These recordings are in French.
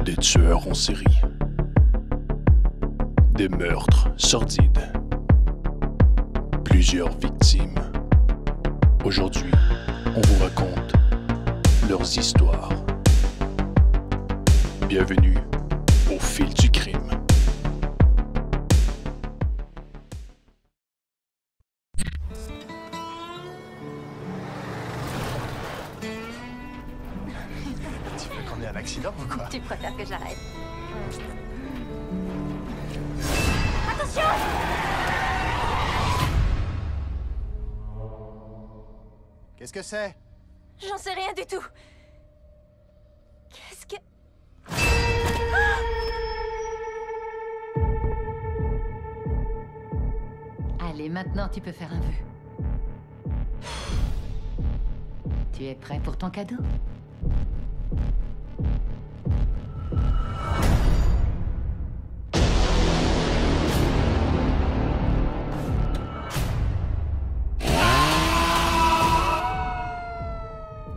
Des tueurs en série. Des meurtres sordides. Plusieurs victimes. Aujourd'hui, on vous raconte leurs histoires. Bienvenue au fil du crime. Tu veux qu'on ait un accident ou quoi? Tu préfères que j'arrête? Qu'est-ce que c'est? J'en sais rien du tout. Qu'est-ce que... Allez, maintenant tu peux faire un vœu. Tu es prêt pour ton cadeau?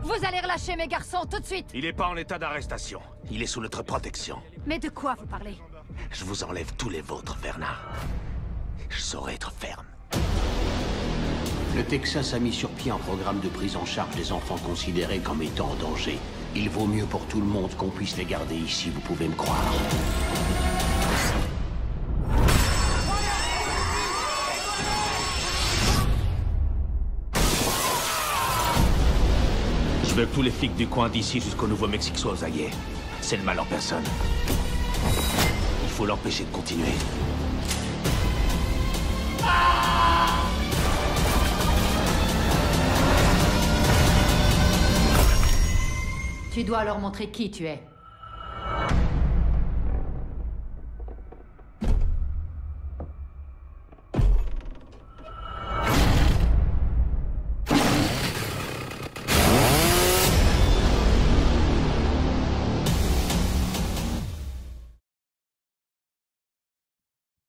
Vous allez relâcher mes garçons tout de suite. Il n'est pas en état d'arrestation. Il est sous notre protection. Mais de quoi vous parlez? Je vous enlève tous les vôtres, Bernard. Je saurai être ferme. Le Texas a mis sur pied un programme de prise en charge des enfants considérés comme étant en danger. Il vaut mieux pour tout le monde qu'on puisse les garder ici, vous pouvez me croire. Je veux que tous les flics du coin d'ici jusqu'au Nouveau-Mexique soient aux aguets. C'est le mal en personne. Il faut l'empêcher de continuer. Tu dois leur montrer qui tu es.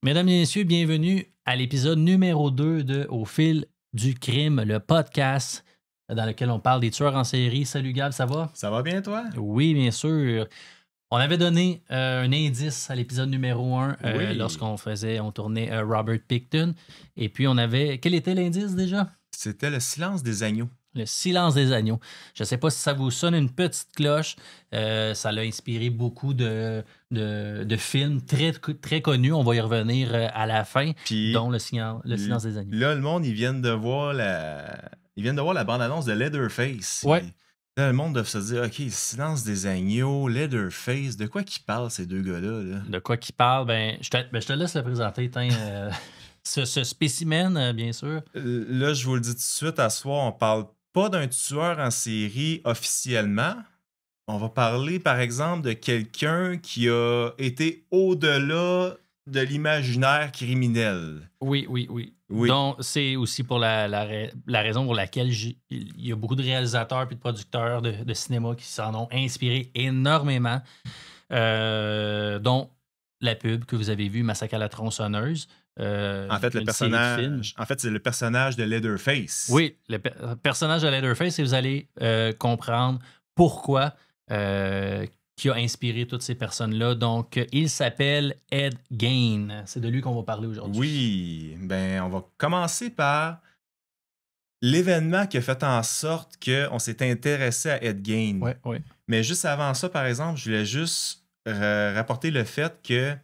Mesdames et messieurs, bienvenue à l'épisode numéro 2 de Au fil du crime, le podcast dans lequel on parle des tueurs en série. Salut Gab, ça va? Ça va bien, toi? Oui, bien sûr. On avait donné un indice à l'épisode numéro 1 Oui. lorsqu'on tournait Robert Picton. Et puis on avait... Quel était l'indice déjà? C'était le silence des agneaux. Le silence des agneaux. Je ne sais pas si ça vous sonne une petite cloche. Ça l'a inspiré beaucoup de films très, très connus. On va y revenir à la fin, Puis, dont le silence des agneaux. Là, le monde, ils viennent de voir la bande-annonce de Leatherface. Ouais. Là, le monde doit se dire, OK, le silence des agneaux, Leatherface, de quoi qu'ils parlent, ces deux gars-là? Là? De quoi qu'il parle, je te laisse le présenter. Ce spécimen, bien sûr. Là, je vous le dis tout de suite, à soir, on parle pas d'un tueur en série officiellement. On va parler, par exemple, de quelqu'un qui a été au-delà de l'imaginaire criminel. Oui. Donc, c'est aussi pour la raison pour laquelle il y a beaucoup de réalisateurs et de producteurs de cinéma qui s'en ont inspiré énormément, dont la pub que vous avez vue, Massacre à la tronçonneuse. En fait, c'est le personnage de Leatherface. Oui, le personnage de Leatherface, et vous allez comprendre pourquoi qui a inspiré toutes ces personnes-là. Donc, il s'appelle Ed Gein. C'est de lui qu'on va parler aujourd'hui. Oui, on va commencer par l'événement qui a fait en sorte qu'on s'est intéressé à Ed Gein. Oui. Mais juste avant ça, par exemple, je voulais juste rapporter le fait que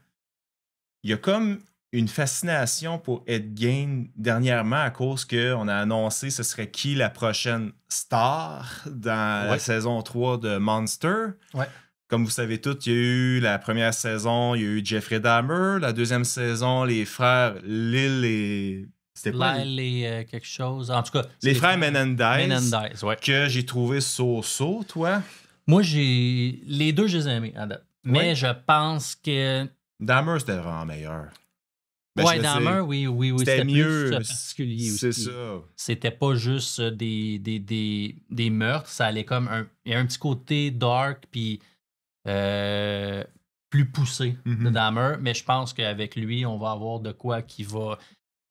il y a comme une fascination pour Ed Gein dernièrement à cause qu'on a annoncé ce serait qui la prochaine star dans la saison 3 de Monster. Ouais. Comme vous savez tous, il y a eu la première saison, il y a eu Jeffrey Dahmer. La deuxième saison, les frères Lil et... C'était quoi? Lyle et quelque chose. En tout cas... Les frères Menendez. Menendez, ouais. Que j'ai trouvé so-so, toi. Moi, les deux, je les ai aimés à date. Mais Oui. je pense que... Dahmer, c'était vraiment meilleur. Ouais, Dahmer, oui. C'était mieux. Plus particulier aussi. C'est ça. C'était pas juste des meurtres, ça allait comme il y a un petit côté dark puis plus poussé de Dahmer, mais je pense qu'avec lui, on va avoir de quoi qui va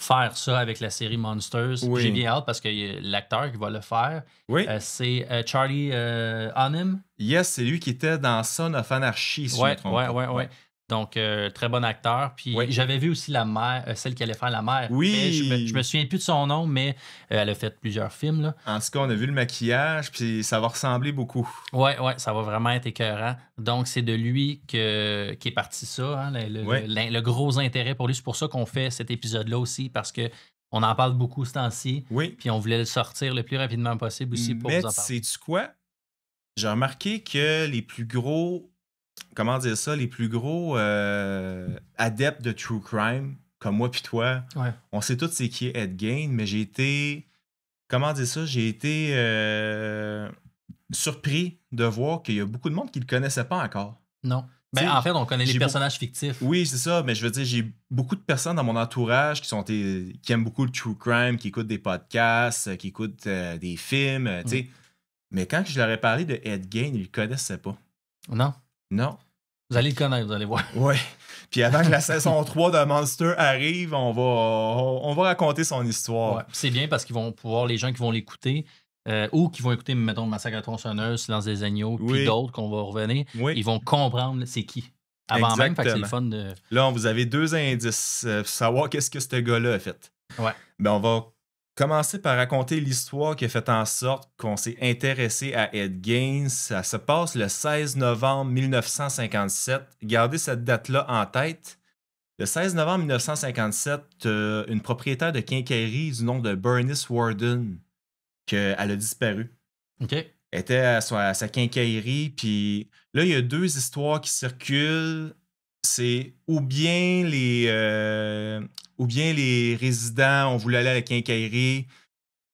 faire ça avec la série Monsters. Oui. J'ai bien hâte parce que l'acteur qui va le faire, Oui. c'est Charlie Hunnam. Yes, c'est lui qui était dans Son of Anarchy, si je me trompe pas. Ouais. Donc, très bon acteur. Puis Oui. j'avais vu aussi la mère, celle qui allait faire la mère. Oui. Mais je me souviens plus de son nom, mais elle a fait plusieurs films. Là. En tout cas, on a vu le maquillage, puis ça va ressembler beaucoup. Ouais, ça va vraiment être écœurant. Donc, c'est de lui qui est parti ça, hein, le gros intérêt pour lui. C'est pour ça qu'on fait cet épisode-là aussi, parce que on en parle beaucoup ce temps-ci. Oui. Puis on voulait le sortir le plus rapidement possible aussi pour Mais vous en parler. sais-tu quoi? J'ai remarqué que les plus gros, comment dire ça, les plus gros adeptes de true crime, comme moi puis toi, Ouais. on sait tous c'est qui est Ed Gein, mais j'ai été, comment dire ça, j'ai été surpris de voir qu'il y a beaucoup de monde qui le connaissait pas encore. Non. T'sais, En fait, on connaît les j'ai personnages fictifs. Oui, c'est ça, mais je veux dire, j'ai beaucoup de personnes dans mon entourage qui aiment beaucoup le true crime, qui écoutent des podcasts, qui écoutent des films, tu sais. Mais quand je leur ai parlé de Ed Gein, ils le connaissaient pas. Non. Non. Vous allez le connaître, vous allez voir. Oui. Puis avant que la saison 3 de Monster arrive, on va raconter son histoire. Ouais. C'est bien parce qu'ils vont pouvoir, les gens qui vont l'écouter, ou qui vont écouter, mettons, Massacre à la tronçonneuse, Silence des agneaux, puis Oui. d'autres qu'on va revenir, Oui. ils vont comprendre c'est qui. Avant même, fait que c'est le Exactement. fun de. Là, vous avez 2 indices pour savoir qu'est-ce que ce gars-là a fait. Ouais. Ben, on va commencer par raconter l'histoire qui a fait en sorte qu'on s'est intéressé à Ed Gein. Ça se passe le 16 novembre 1957. Gardez cette date-là en tête. Le 16 novembre 1957, une propriétaire de quincaillerie du nom de Bernice Warden, elle a disparu. OK. Elle était à sa quincaillerie, puis là, il y a 2 histoires qui circulent. C'est ou bien les résidents ont voulu aller à la quincaillerie,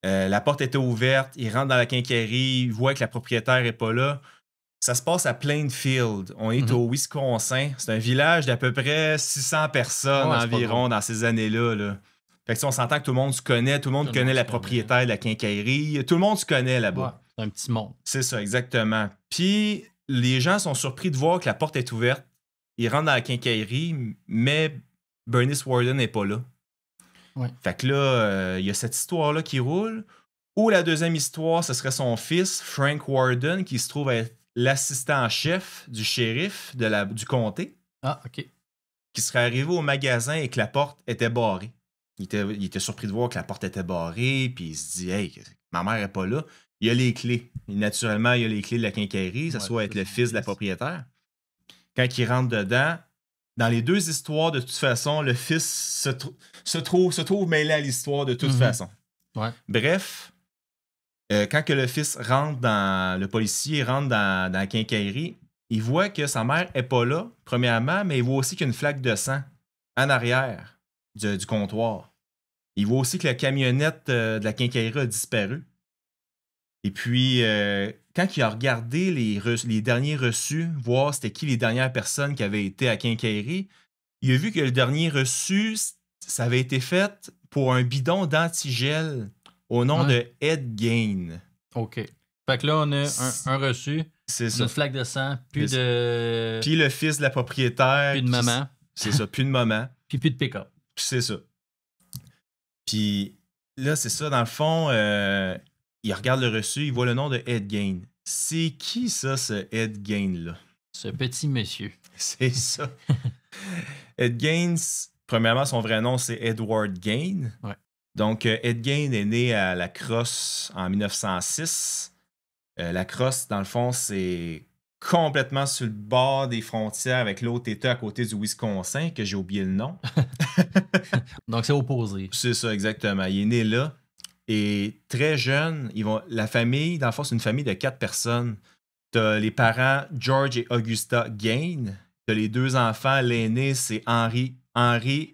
la porte était ouverte, ils rentrent dans la quincaillerie, ils voient que la propriétaire n'est pas là. Ça se passe à Plainfield. On est au Wisconsin. C'est un village d'à peu près 600 personnes environ dans ces années-là. Là. Fait que, on s'entend que tout le monde se connaît, tout le monde connaît la propriétaire de la quincaillerie, tout le monde se connaît là-bas. Ouais, c'est un petit monde. C'est ça, exactement. Puis les gens sont surpris de voir que la porte est ouverte. Ils rentrent dans la quincaillerie, mais Bernice Warden n'est pas là. Ouais. Fait que là, il y a cette histoire-là qui roule. Ou la deuxième histoire, ce serait son fils, Frank Warden, qui se trouve être l'assistant-chef du shérif du comté. Ah, OK. Qui serait arrivé au magasin et que la porte était barrée. Il était surpris de voir que la porte était barrée, puis il se dit « Hey, ma mère n'est pas là. » Il y a les clés. Et naturellement, il y a les clés de la quincaillerie. Ça soit être le fils de la propriétaire. Quand il rentre dedans, dans les 2 histoires, de toute façon, le fils se trouve mêlé à l'histoire de toute façon. Ouais. Bref, quand que le fils rentre le policier rentre dans la quincaillerie, il voit que sa mère n'est pas là, premièrement, mais il voit aussi qu'il y a une flaque de sang en arrière du comptoir. Il voit aussi que la camionnette de la quincaillerie a disparu. Et puis, quand il a regardé les derniers reçus, voir c'était qui les dernières personnes qui avaient été à quincaillerie, il a vu que le dernier reçu, ça avait été fait pour un bidon d'antigel au nom de Ed Gein. OK. Fait que là, on a un reçu, C'est ça. une flaque de sang, plus de... Puis le fils de la propriétaire. Plus de maman. C'est ça, plus de maman. Puis plus de pick-up. Puis c'est ça. Puis là, c'est ça, dans le fond, il regarde le reçu, il voit le nom de Ed Gein. C'est qui ça, ce Ed Gein-là? Ce petit monsieur. C'est ça. Ed Gein, premièrement, son vrai nom, c'est Edward Gein. Ouais. Donc, Ed Gein est né à La Crosse en 1906. La Crosse, dans le fond, c'est complètement sur le bord des frontières avec l'autre État à côté du Wisconsin, que j'ai oublié le nom. Donc, c'est opposé. C'est ça, exactement. Il est né là. Et très jeune, la famille, dans le fond, c'est une famille de 4 personnes. T'as les parents George et Augusta Gein. T'as les 2 enfants. L'aîné, c'est Henry.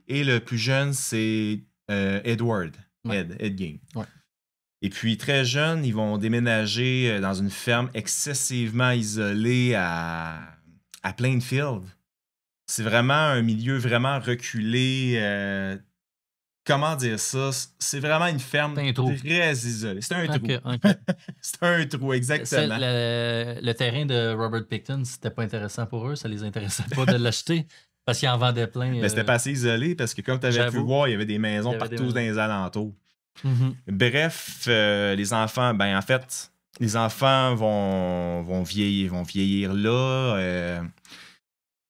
Et le plus jeune, c'est Edward. Ouais. Ed Gein. Ouais. Et puis, très jeunes, ils vont déménager dans une ferme excessivement isolée à Plainfield. C'est vraiment un milieu vraiment reculé. Comment dire ça? C'est vraiment une ferme très isolée. C'est un trou. Okay. C'est un trou, exactement. Le terrain de Robert Picton, c'était pas intéressant pour eux. Ça les intéressait pas de l'acheter. Parce qu'il en vendait plein. Mais c'était pas assez isolé parce que, comme tu avais pu J'avoue. voir, il y avait des maisons Il y avait des partout dans maisons. les alentours. Mhm. Bref, les enfants, ben en fait, les enfants vont vieillir là.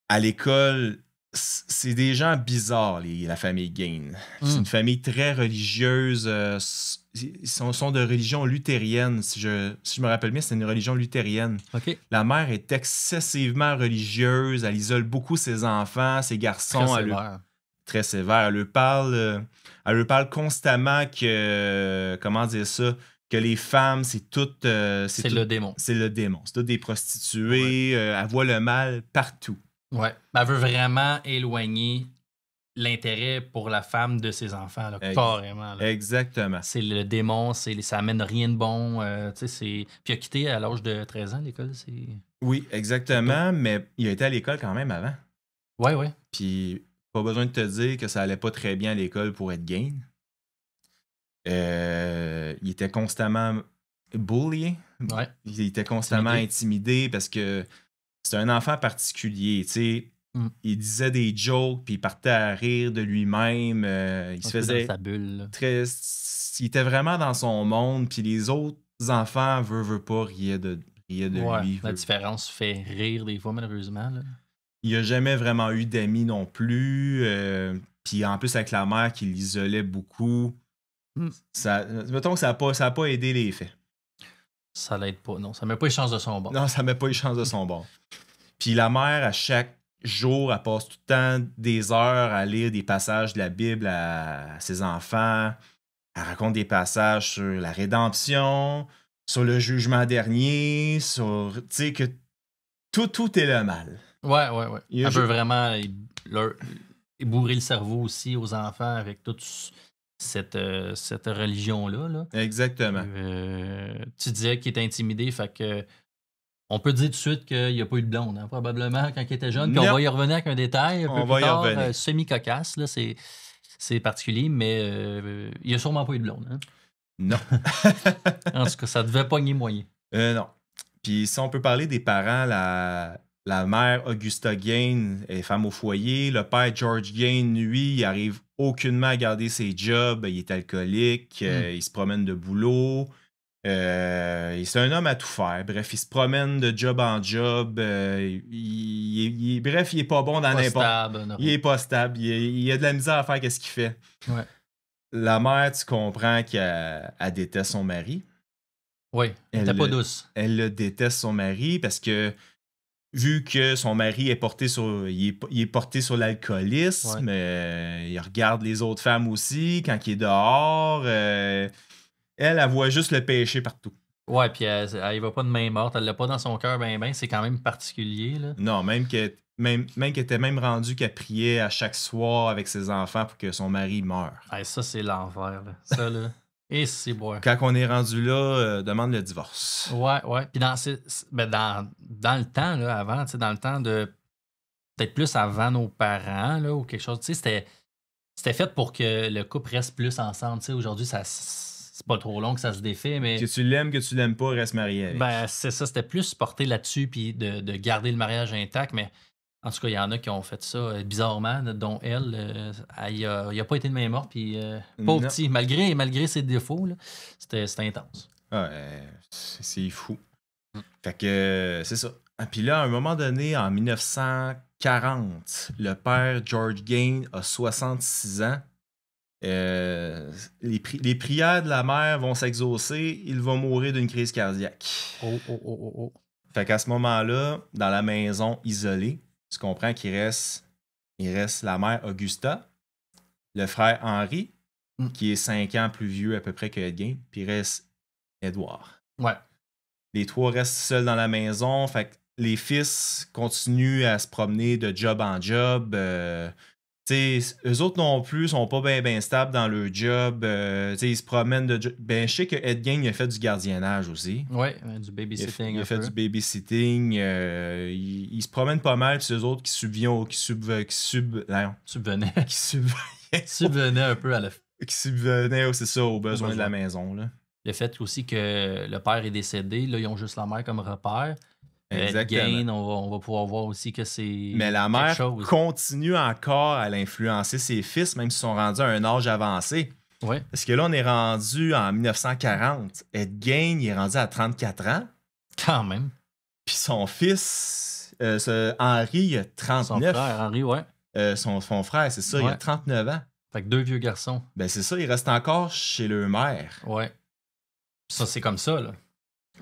À l'école, c'est des gens bizarres, la famille Gain. C'est une famille très religieuse. Ils sont de religion luthérienne. Si je me rappelle bien, c'est une religion luthérienne. OK. La mère est excessivement religieuse. Elle isole beaucoup ses enfants, ses garçons. Très Elle leur- sévère. très sévère. Elle leur parle constamment que, comment dire ça, que les femmes, c'est tout... C'est le démon. C'est le démon. C'est toutes des prostituées. Elle voit le mal partout. Ouais. Ben, elle veut vraiment éloigner l'intérêt pour la femme de ses enfants, là, carrément. Là. Exactement. C'est le démon, ça amène rien de bon. Tu sais, puis il a quitté à l'âge de 13 ans l'école. Oui, exactement, mais il a été à l'école quand même avant. Ouais, ouais. Puis, pas besoin de te dire que ça allait pas très bien à l'école pour être Gain. Il était constamment bullié. Ouais. Il était constamment intimidé parce que c'est un enfant particulier, tu sais. Il disait des jokes, puis il partait à rire de lui-même. Il se faisait... dans sa bulle. Là. Il était vraiment dans son monde, puis les autres enfants, veulent pas, riaient de lui. La différence fait rire des fois, malheureusement. Là. Il n'a jamais vraiment eu d'amis non plus. Puis en plus, avec la mère qui l'isolait beaucoup, mettons que ça n'a pas aidé les faits. Ça l'aide pas, non. Ça met pas les chances de son bord. Non, ça met pas les chances de son bord. Puis la mère, à chaque jour, elle passe tout le temps des heures à lire des passages de la Bible à ses enfants. Elle raconte des passages sur la rédemption, sur le jugement dernier, sur... Tu sais, que tout est le mal. Ouais. Elle veut vraiment bourrer le cerveau aussi aux enfants avec toute cette religion-là. Là. Exactement. Tu disais qu'il était intimidé, fait que on peut dire tout de suite qu'il n'y a pas eu de blonde, hein, probablement, quand il était jeune. Puis on va y revenir avec un détail un peu plus tard, semi-cocasse, là, c'est particulier, mais il n'y a sûrement pas eu de blonde. Hein? Non. En tout cas, ça devait pogner moyen. Non. Puis si on peut parler des parents, la mère Augusta Gain est femme au foyer. Le père George Gain, lui, il arrive aucunement à garder ses jobs. Il est alcoolique, il se promène de boulot. C'est un homme à tout faire. Bref, il se promène de job en job. Bref, il est pas bon dans n'importe. Il est pas stable. Il a de la misère à faire qu'est-ce qu'il fait. Ouais. La mère, tu comprends qu'elle déteste son mari. Oui, elle n'était pas douce. Elle le déteste, son mari, parce que vu que son mari est porté sur, il est porté sur l'alcoolisme, il regarde les autres femmes aussi quand il est dehors. Elle voit juste le péché partout. Ouais, puis elle va pas de main morte, elle l'a pas dans son cœur, ben, c'est quand même particulier. Là. Non, même qu'elle était même rendue qu'elle priait à chaque soir avec ses enfants pour que son mari meure. Hey, ça, c'est l'enfer. Là. Ça, là. Et c'est bon. Quand on est rendu là, demande le divorce. Ouais. Puis dans le temps, là, avant, dans le temps de. Peut-être plus avant nos parents, là, ou quelque chose, tu sais, c'était fait pour que le couple reste plus ensemble. Tu sais, aujourd'hui, c'est pas trop long que ça se défait, mais. Que tu l'aimes pas, reste marié avec. Ben, c'est ça, c'était plus porté là-dessus, puis de garder le mariage intact, mais. En tout cas, il y en a qui ont fait ça bizarrement, dont elle. Il n'a pas été de main morte, puis pauvre petit, malgré ses défauts, là, c'était intense. Ouais, c'est fou. Fait que c'est ça. Puis là, à un moment donné, en 1940, le père George Gain a 66 ans. Les prières de la mère vont s'exaucer. Il va mourir d'une crise cardiaque. Oh. Fait qu'à ce moment-là, dans la maison isolée, tu comprends qu'il reste la mère Augusta, le frère Henry, qui est 5 ans plus vieux à peu près que Ed Gain, puis il reste Edward. Ouais. Les trois restent seuls dans la maison, fait que les fils continuent à se promener de job en job. Eux autres non plus sont pas bien stables dans leur job. Ils se promènent de job. Ben, je sais que Ed Gain a fait du gardiennage aussi. Oui, du babysitting. Il a fait du babysitting. Il se promène pas mal, puis c'est eux autres qui subvenaient un peu à la. Qui subvenaient, c'est ça, aux besoins de la maison. Là. Le fait aussi que le père est décédé, là, ils ont juste la mère comme repère. Exactement. Gain, on va pouvoir voir aussi que c'est. Mais la quelque mère chose. continue encore à l'influencer ses fils, même s'ils sont rendus à un âge avancé. Ouais. Parce que là, on est rendu en 1940. Ed Gein, il est rendu à 34 ans. Quand même. Puis son fils, Henry, il a Son 39. frère, Henry, ouais. Son frère, c'est ça, il a Ouais. 39 ans. Fait que 2 vieux garçons. Ben c'est ça, il reste encore chez leur mère. Ouais. Ça, c'est comme ça, là.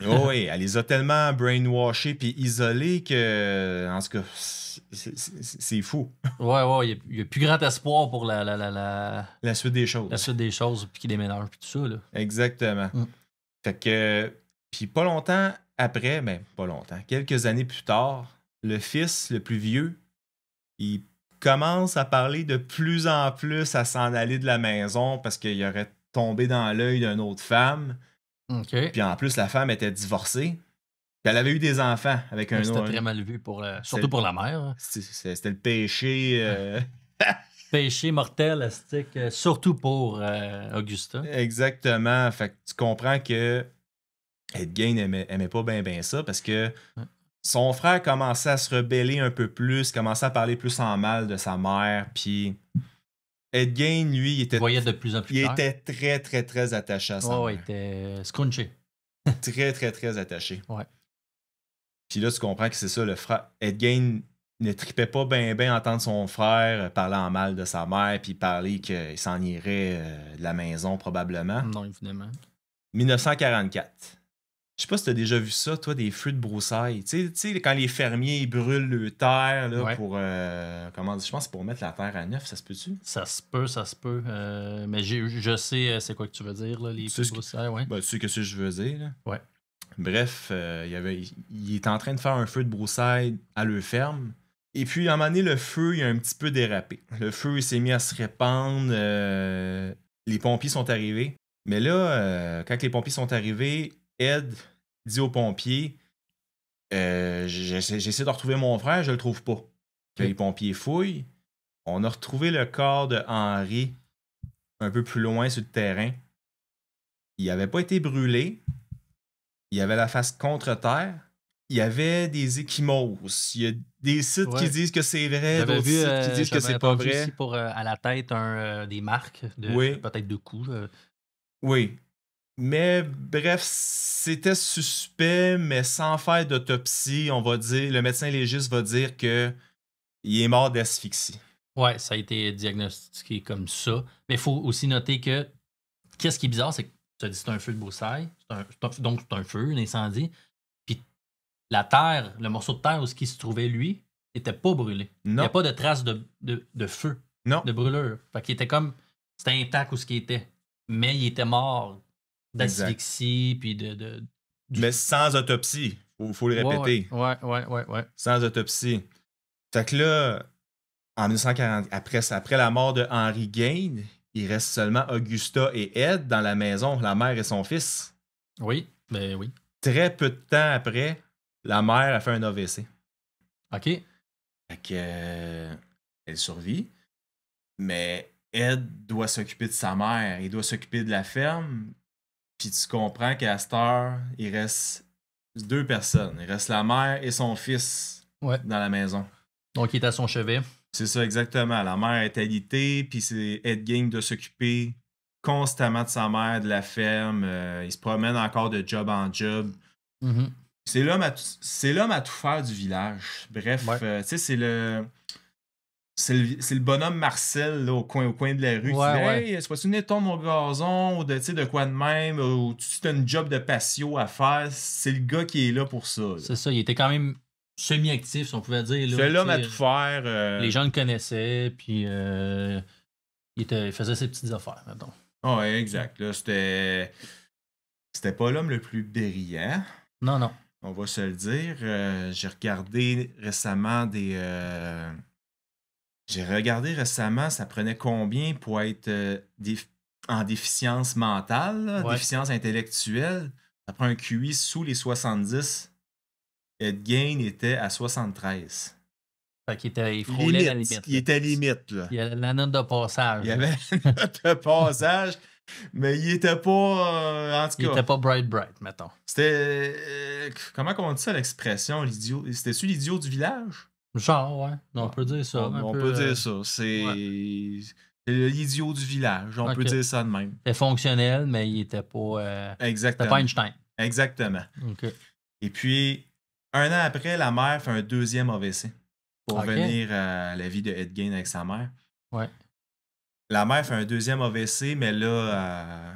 Oh oui, elle les a tellement brainwashés puis isolés que, en tout cas, c'est fou. Ouais, il n'y a plus grand espoir pour la La suite des choses. suite des choses, puis qu'ils déménagent, puis tout ça, là. Exactement. Mm. Fait que, puis pas longtemps après, ben pas longtemps, quelques années plus tard, le fils, le plus vieux, il commence à parler de plus en plus à s'en aller de la maison parce qu'il aurait tombé dans l'œil d'une autre femme. OK. Puis en plus, la femme était divorcée. Puis elle avait eu des enfants avec un C'était autre. très mal vu, surtout pour la mère. Hein. C'était le péché. Péché mortel, astique, surtout pour Augusta. Exactement. Fait que tu comprends que Ed Gein aimait pas bien ça parce que son frère commençait à se rebeller un peu plus, commençait à parler plus en mal de sa mère. Puis Ed Gein, lui, il voyait de plus en plus clair. était très, très, très attaché à sa mère. Il était scrunché. Très, très, très attaché. Ouais. Puis là, tu comprends que c'est ça, le frère. Ed Gein ne tripait pas bien entendre son frère parler en mal de sa mère, puis parler qu'il s'en irait de la maison, probablement. Non, évidemment. 1944. Je sais pas si t'as déjà vu ça, toi, des feux de broussailles. Tu sais, quand les fermiers ils brûlent le terre là, Ouais. pour. Comment dire, je pense que c'est pour mettre la terre à neuf, ça se peut-tu? Ça se peut. Mais je sais c'est quoi que tu veux dire, là, les Tu sais ce plus broussailles, ouais. Ben, tu sais ce que je veux dire, là. Ouais. Bref, il est en train de faire un feu de broussailles à leur ferme. Et puis, à un moment donné, le feu, il a un petit peu dérapé. Le feu, il s'est mis à se répandre. Les pompiers sont arrivés. Mais là, quand les pompiers sont arrivés, Ed dit aux pompiers j'essaie de retrouver mon frère, je le trouve pas. Puis les pompiers fouillent. On a retrouvé le corps de Henry un peu plus loin sur le terrain. Il n'avait pas été brûlé. Il avait la face contre terre. Il y avait des ecchymoses. Il y a des sites qui disent que c'est vrai, J'avais d'autres vu, sites qui disent que c'est pas entendu vrai. aussi pour à la tête des marques, peut-être de coups. Oui. Mais bref, c'était suspect, mais sans faire d'autopsie, on va dire, le médecin légiste va dire que il est mort d'asphyxie. Ouais, ça a été diagnostiqué comme ça. Mais il faut aussi noter que qu'est-ce qui est bizarre, c'est que tu as dit que c'est un feu de broussailles, donc c'est un feu, un incendie. Puis la terre, le morceau de terre où il se trouvait lui, n'était pas brûlé. Il n'y Non. a pas de traces de feu, Non. de brûlure. Fait qu'il était comme. C'était intact où ce qui était. Mais il était mort d'asphyxie, puis Mais sans autopsie. Faut le répéter. Ouais. Sans autopsie. Fait que là, en 1940, après la mort de Henry Gein, il reste seulement Augusta et Ed dans la maison, la mère et son fils. Oui, ben oui. Très peu de temps après, la mère a fait un AVC. OK. Fait que, elle survit. Mais Ed doit s'occuper de sa mère. Il doit s'occuper de la ferme. Puis tu comprends qu'à cette heure, il reste 2 personnes. Il reste la mère et son fils dans la maison. Donc, il est à son chevet. C'est ça, exactement. La mère est alitée, puis c'est Ed Gein de s'occuper constamment de sa mère, de la ferme. Il se promène encore de job en job. Mm-hmm. C'est l'homme à tout faire du village. Bref, tu sais, c'est le bonhomme Marcel là, au coin de la rue qui dit Hey, c'est pas-tu venir tondre mon gazon ou de quoi de même, ou tu as une job de patio à faire. C'est le gars qui est là pour ça. Là. C'est ça, il était quand même semi-actif, si on pouvait dire. Là, c'est l'homme à tout faire. Les gens le connaissaient, puis il faisait ses petites affaires, mettons. Oui, exact. Là, c'était pas l'homme le plus brillant. Non. On va se le dire. J'ai regardé récemment ça prenait combien pour être en déficience mentale, là, déficience intellectuelle. Ça prend un QI sous les 70. Ed Gein était à 73. Fait qu'il il frôlait la limite. Il était limite, là. Il y avait la note de passage. Il y avait la note de passage. Mais il était pas. En tout Il cas, était pas bright, mettons. c'était. Comment on dit ça, l'expression, l'idiot? C'était-tu l'idiot du village? Genre, ouais. On peut dire ça. On peut dire ça. C'est l'idiot du village. On Ok. peut dire ça de même. C'était fonctionnel, mais il était pas. C'était Exactement. pas Einstein. Exactement. OK. Et puis, un an après, la mère fait un deuxième AVC pour Ok. revenir à la vie de Ed Gein avec sa mère. Ouais. La mère fait un deuxième AVC, mais là,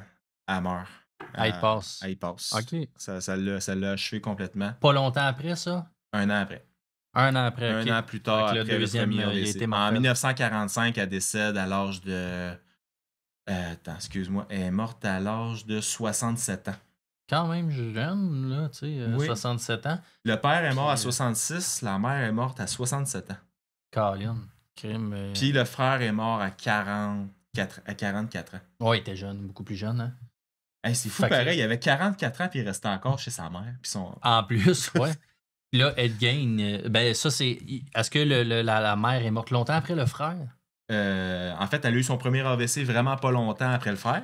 elle meurt. Elle y passe. Elle y passe. OK. Ça l'a achevé complètement. Pas longtemps après ça? Un an après. Un an après, OK. Un an plus tard, Fait que le après deuxième, le premier il a AVC. été En mortel. 1945, elle décède à l'âge de... attends, excuse-moi. Elle est morte à l'âge de 67 ans. Quand même jeune, là, tu sais, Oui. 67 ans. Le père est mort à Puis, 66, la mère est morte à 67 ans. Colin. Crime. Puis le frère est mort à 44 ans. Ouais, il était jeune, beaucoup plus jeune, hein. Hey, c'est fou Fait que- pareil, il avait 44 ans puis il restait encore chez sa mère. Puis En plus, ouais. Puis là, Ed Gein, ben ça, c'est. Est-ce que la mère est morte longtemps après le frère? En fait, elle a eu son premier AVC vraiment pas longtemps après le frère.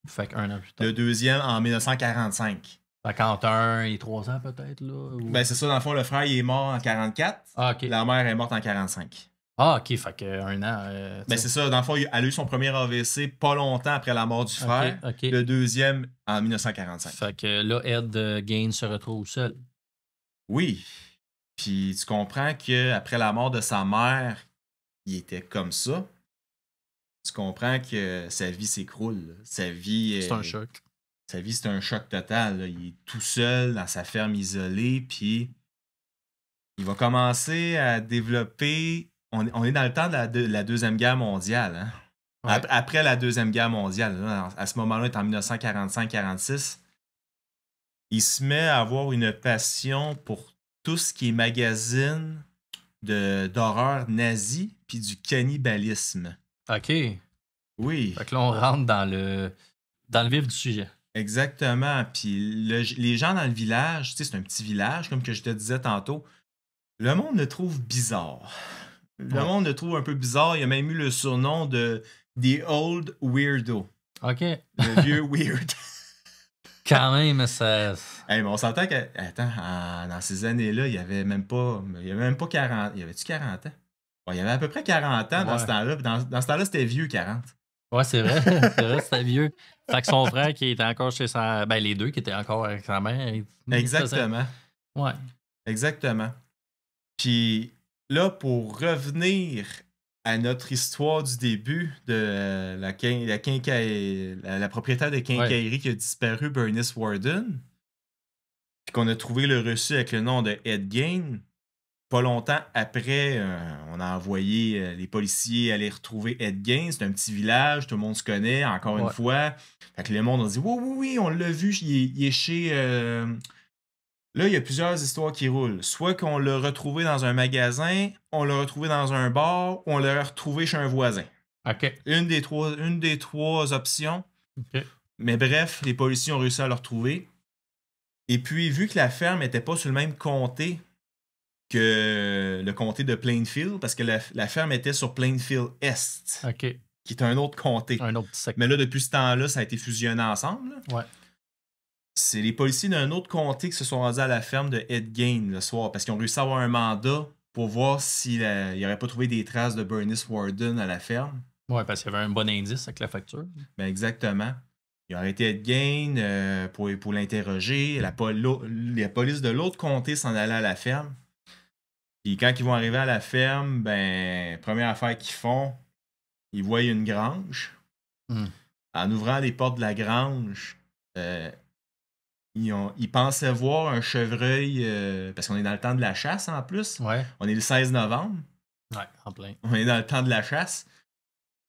Fait qu'un an plus tard. Le deuxième en 1945. Fait qu'entre 1 et 3 ans, peut-être, là? Ou... Ben c'est ça, dans le fond, le frère il est mort en 44. Ah, OK. La mère est morte en 45. Ah, OK. Fait qu'un an. Ben c'est ça, dans le fond, elle a eu son premier AVC pas longtemps après la mort du frère. OK. Le deuxième en 1945. Fait que là, Ed Gein se retrouve seul. Oui. Puis tu comprends qu'après la mort de sa mère, il était comme ça. Tu comprends que sa vie s'écroule. Là. Sa vie. C'est un choc. Sa vie, c'est un choc total. Là. Il est tout seul dans sa ferme isolée. Puis il va commencer à développer. On est dans le temps de la Deuxième Guerre mondiale. Hein? Ouais. Après la Deuxième Guerre mondiale, là, à ce moment-là, il est en 1945-46. Il se met à avoir une passion pour tout ce qui est magazine d'horreur nazie puis du cannibalisme. OK. Oui, Fait que là, on rentre dans le vif du sujet. exactement. Puis les gens dans le village, tu sais, c'est un petit village, comme que je te disais tantôt, le monde le trouve bizarre. Le Ouais. monde le trouve un peu bizarre. Il a même eu le surnom de The Old Weirdo. OK. Le vieux weird. Quand même, ça. Hey, mais on s'entend que. Attends, dans ces années-là, il y avait même pas 40. Il y avait-tu 40 ans? Ouais, il y avait à peu près 40 ans dans Ouais. ce temps-là. Puis dans ce temps-là, c'était vieux 40. Ouais, c'est vrai. C'est vrai, c'était vieux. Fait que son frère qui était encore chez sa. Ben, les deux qui étaient encore avec sa mère. Exactement. Ouais. Exactement. Puis là, pour revenir à notre histoire du début de la propriétaire de quincaillerie qui a disparu, Bernice Warden, puis qu'on a trouvé le reçu avec le nom de Ed Gein. Pas longtemps après, on a envoyé les policiers aller retrouver Ed Gein. C'est un petit village, tout le monde se connaît, encore une fois. Fait que le monde a dit oui, on l'a vu, il est chez. Là, il y a plusieurs histoires qui roulent. Soit qu'on l'a retrouvé dans un magasin, on l'a retrouvé dans un bar, ou on l'a retrouvé chez un voisin. OK. Une des trois options. OK. Mais bref, les policiers ont réussi à le retrouver. Et puis, vu que la ferme n'était pas sur le même comté que le comté de Plainfield, parce que la ferme était sur Plainfield Est, OK. qui est un autre comté. Un autre petit secteur. Mais là, depuis ce temps-là, ça a été fusionné ensemble. Là. Ouais. C'est les policiers d'un autre comté qui se sont rendus à la ferme de Ed Gein le soir, parce qu'ils ont réussi à avoir un mandat pour voir s'il n'aurait pas trouvé des traces de Bernice Warden à la ferme. Ouais, parce qu'il y avait un bon indice avec la facture. Ben exactement. Ils ont arrêté Ed Gein pour l'interroger. La police de l'autre comté s'en allait à la ferme. Puis quand ils vont arriver à la ferme, ben, première affaire qu'ils font, ils voient une grange. En ouvrant les portes de la grange, ils pensaient voir un chevreuil, parce qu'on est dans le temps de la chasse en plus. Ouais. On est le 16 novembre. Ouais, en plein. On est dans le temps de la chasse.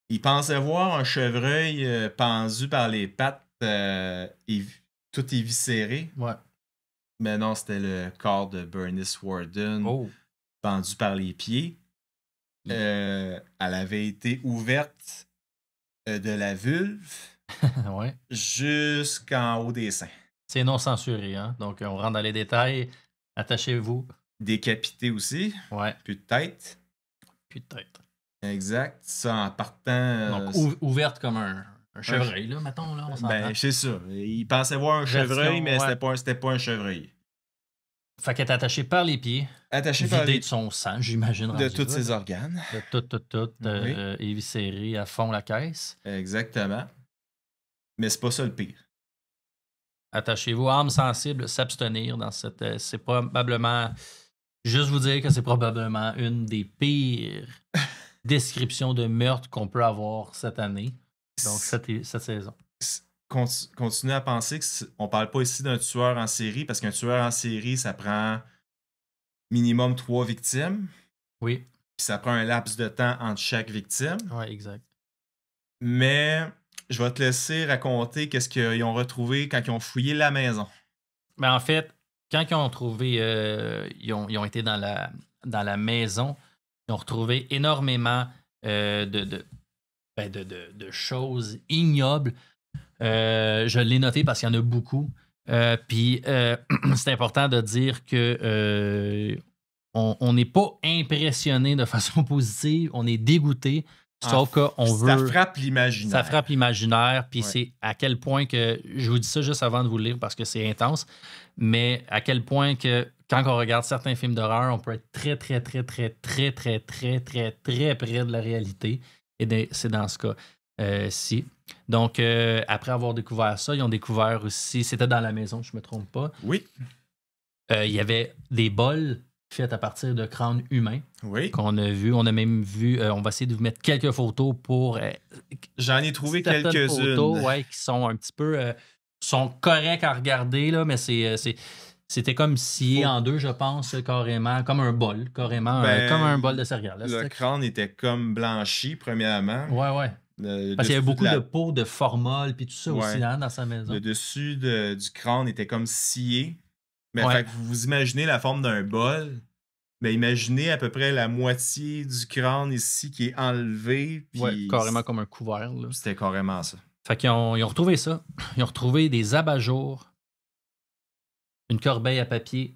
Ils pensaient voir un chevreuil pendu par les pattes, tout éviscéré. Ouais. Mais non, c'était le corps de Bernice Warden, Oh. pendu par les pieds. Elle avait été ouverte de la vulve Ouais. jusqu'en haut des seins. C'est non censuré, hein. Donc, on rentre dans les détails. Attachez-vous. Décapitée aussi, Ouais. plus de tête. Puis peut-être. Exact. Ça en partant. Donc, ouverte comme un un chevreuil, là, mettons. Là, on s'entend. Ben, c'est ça. Il pensait voir un chevreuil, mais c'était pas un chevreuil. Fait qu'elle est attachée par les pieds, Attaché par vidée de son sang, j'imagine. de rendu tous là, ses là. organes. De tout, éviscéré à fond la caisse. Exactement. Mais c'est pas ça le pire. Attachez-vous, âme sensible, s'abstenir dans cette. C'est probablement. Juste vous dire que c'est probablement une des pires descriptions de meurtre qu'on peut avoir cette année. Donc, cette saison. Continuez à penser qu'on parle pas ici d'un tueur en série, parce qu'un tueur en série, ça prend minimum 3 victimes. Oui. Puis ça prend un laps de temps entre chaque victime. Oui, exact. Mais je vais te laisser raconter qu'est-ce qu'ils ont retrouvé quand ils ont fouillé la maison. Mais en fait, quand ils ont trouvé, ils ont été dans la maison, ils ont retrouvé énormément de choses ignobles. Je l'ai noté parce qu'il y en a beaucoup. Puis c'est important de dire que on n'est pas impressionné de façon positive, on est dégoûté. Sauf qu'on veut. Ça frappe l'imaginaire. Ça frappe l'imaginaire. Puis Ouais. c'est à quel point que. Je vous dis ça juste avant de vous le lire parce que c'est intense. Mais à quel point que quand on regarde certains films d'horreur, on peut être très près de la réalité. Et c'est dans ce cas-ci. Donc, après avoir découvert ça, ils ont découvert aussi. C'était dans la maison, je ne me trompe pas. Oui. Il y avait des bols faits à partir de crânes humains. Oui. Qu'on a vu. On a même vu, on va essayer de vous mettre quelques photos pour. J'en ai trouvé certaines quelques-unes. photos, ouais, qui sont un petit peu. Sont corrects à regarder, là, mais c'était comme scié en deux, je pense, carrément. Comme un bol, carrément. Comme un bol de céréales. Là, Le crâne était comme blanchi, premièrement. Ouais. Parce qu'il y avait beaucoup de peau de formol puis tout ça aussi hein, dans sa maison. Le dessus du crâne était comme scié. Mais Ouais. fait que vous imaginez la forme d'un bol. Mais imaginez à peu près la moitié du crâne ici qui est enlevé. Puis Ouais, carrément comme un couvert. Là. C'était carrément ça. Fait qu'ils ont retrouvé ça. Ils ont retrouvé des abat-jours, une corbeille à papier,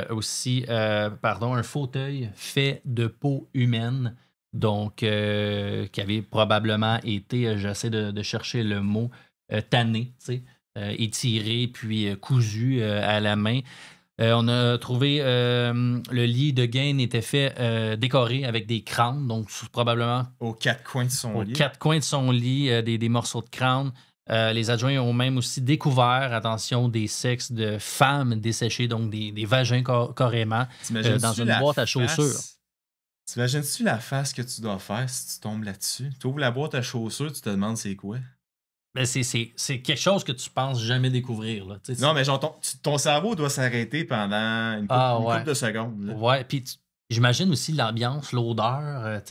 aussi, un fauteuil fait de peau humaine, donc qui avait probablement été, j'essaie de chercher le mot, tanné, tu sais, étiré puis cousu à la main. On a trouvé le lit de Gain était fait décoré avec des crânes, donc probablement aux quatre coins de son lit. Aux quatre coins de son lit, des morceaux de crâne. Les adjoints ont même aussi découvert, attention, des sexes de femmes desséchés, donc des vagins carrément, dans une boîte à chaussures. T'imagines-tu la face que tu dois faire si tu tombes là-dessus? Tu ouvres la boîte à chaussures, tu te demandes c'est quoi? Ben c'est quelque chose que tu penses jamais découvrir. Là. Non, mais genre, ton cerveau doit s'arrêter pendant une couple de secondes. Là. Ouais, puis j'imagine aussi l'ambiance, l'odeur.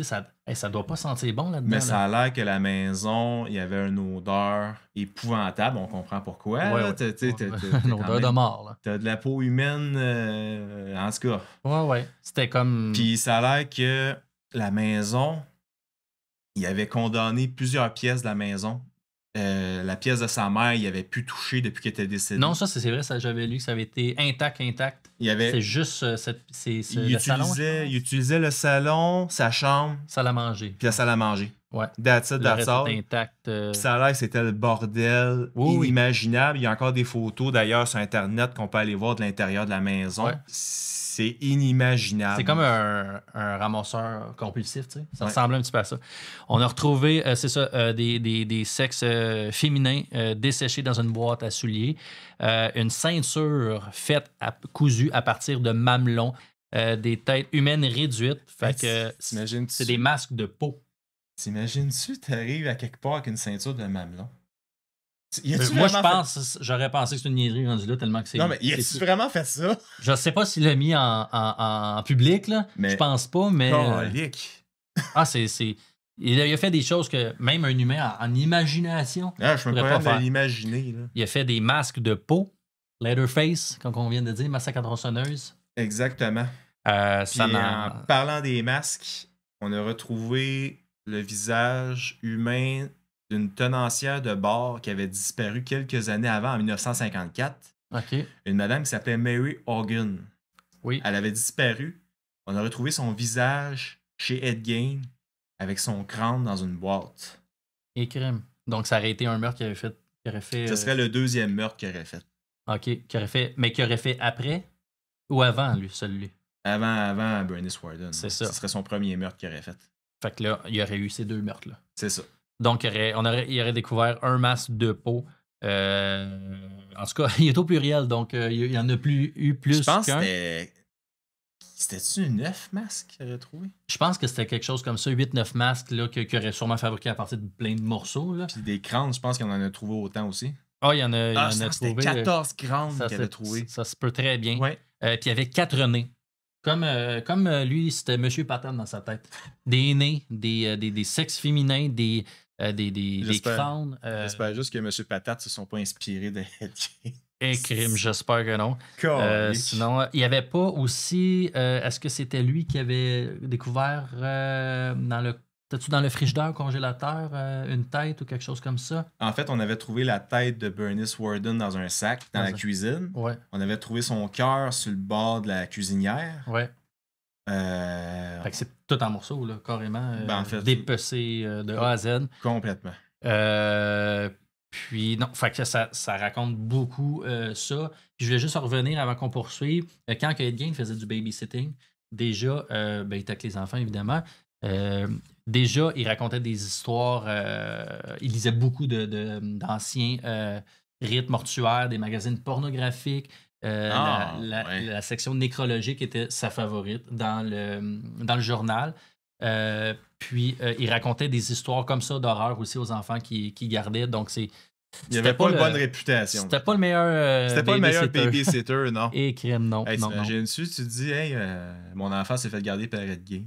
Ça doit pas sentir bon là-dedans. Mais ça a l'air que la maison, il y avait une odeur épouvantable. On comprend pourquoi. Ouais. Une odeur de mort. Là. T'as de la peau humaine, en tout cas. Ouais. C'était comme... Puis ça a l'air que la maison, il avait condamné plusieurs pièces de la maison. La pièce de sa mère, il avait pu toucher depuis qu'elle était décédée. Non, ça, c'est vrai, ça, j'avais lu que ça avait été intact. C'est juste il utilisait le salon, sa chambre. Salle à manger. Puis la salle à manger. Ouais. That's it, that's all. Intact. Puis ça a l'air que c'était le bordel inimaginable. Il y a encore des photos d'ailleurs sur Internet qu'on peut aller voir de l'intérieur de la maison. Ouais. C'est inimaginable. C'est comme un ramasseur compulsif, tu sais. Ça ressemblait un petit peu à ça. On a retrouvé, des sexes féminins desséchés dans une boîte à souliers. Une ceinture cousue à partir de mamelons. Des têtes humaines réduites. Fait que c'est des masques de T'imagines-tu, t'arrives à quelque part avec une ceinture de mamelon? Moi, j'aurais pensé que c'est une niaiserie rendue là tellement que c'est... Non, mais y a-tu vraiment fait ça? Je sais pas s'il l'a mis en public, là. Mais je pense pas, mais... Il a fait des choses que même un humain en imagination... je peux pas l'imaginer. Il a fait des masques de peau, Leatherface, comme on vient de dire, massacre à tronçonneuse. Exactement. En parlant des masques, on a retrouvé le visage humain d'une tenancière de bar qui avait disparu quelques années avant, en 1954. OK. Une madame qui s'appelait Mary Hogan. Oui. Elle avait disparu. On a retrouvé son visage chez Ed Gein avec son crâne dans une boîte. Et crime. Donc, ça aurait été un meurtre qui aurait fait. Ce serait le deuxième meurtre qu'il aurait fait. OK, mais qui aurait fait après ou avant, lui, celui-là. Avant Bernice Warden. C'est ça. Ce serait son premier meurtre qu'il aurait fait. Fait que là, il y aurait eu ces 2 meurtres-là. C'est ça. Donc, il aurait découvert un masque de peau. En tout cas, il est au pluriel, donc il y en a eu plus Je pense qu'un. que c'était-tu 9 masques qu'il aurait trouvé? Je pense que c'était quelque chose comme ça, 8-9 masques là, qu'il aurait sûrement fabriqué à partir de plein de morceaux. Là. Puis des crânes, je pense qu'il en a trouvé autant aussi. Ah, il y en a, C'était trouvé. 14 crânes Ça qu'il avait trouvé. Ça se peut très bien. Ouais. Puis il y avait 4 nez. Comme lui, c'était Monsieur Patton dans sa tête. Des nez, des sexes féminins, des crânes. J'espère juste que M. Patate ne se sont pas inspirés de Et crime, j'espère que non. Calique. Sinon, il n'y avait pas aussi. Est-ce que c'était lui qui avait découvert dans le frigidaire congélateur une tête ou quelque chose comme ça? En fait, on avait trouvé la tête de Bernice Warden dans un sac dans la cuisine. Ouais. On avait trouvé son cœur sur le bord de la cuisinière. Ouais. Fait que c'est tout en morceaux, là, carrément. En fait, dépecé de A à Z. Complètement. Puis, non, fait que ça raconte beaucoup ça. Puis, je voulais juste en revenir avant qu'on poursuive. Quand Ed Gein faisait du babysitting, déjà, il était avec les enfants, évidemment. Déjà, il racontait des histoires. Il lisait beaucoup d'anciens rites mortuaires, des magazines pornographiques. La section nécrologique était sa favorite dans le journal. Puis, il racontait des histoires comme ça d'horreur aussi aux enfants qui gardaient. Donc, il n'y avait pas une bonne réputation. C'était pas le meilleur C'était pas le meilleur babysitter, non. Et crème, non. Hey, non. T'imagines-tu, tu te dis, hey, mon enfant s'est fait garder par Ed Gein.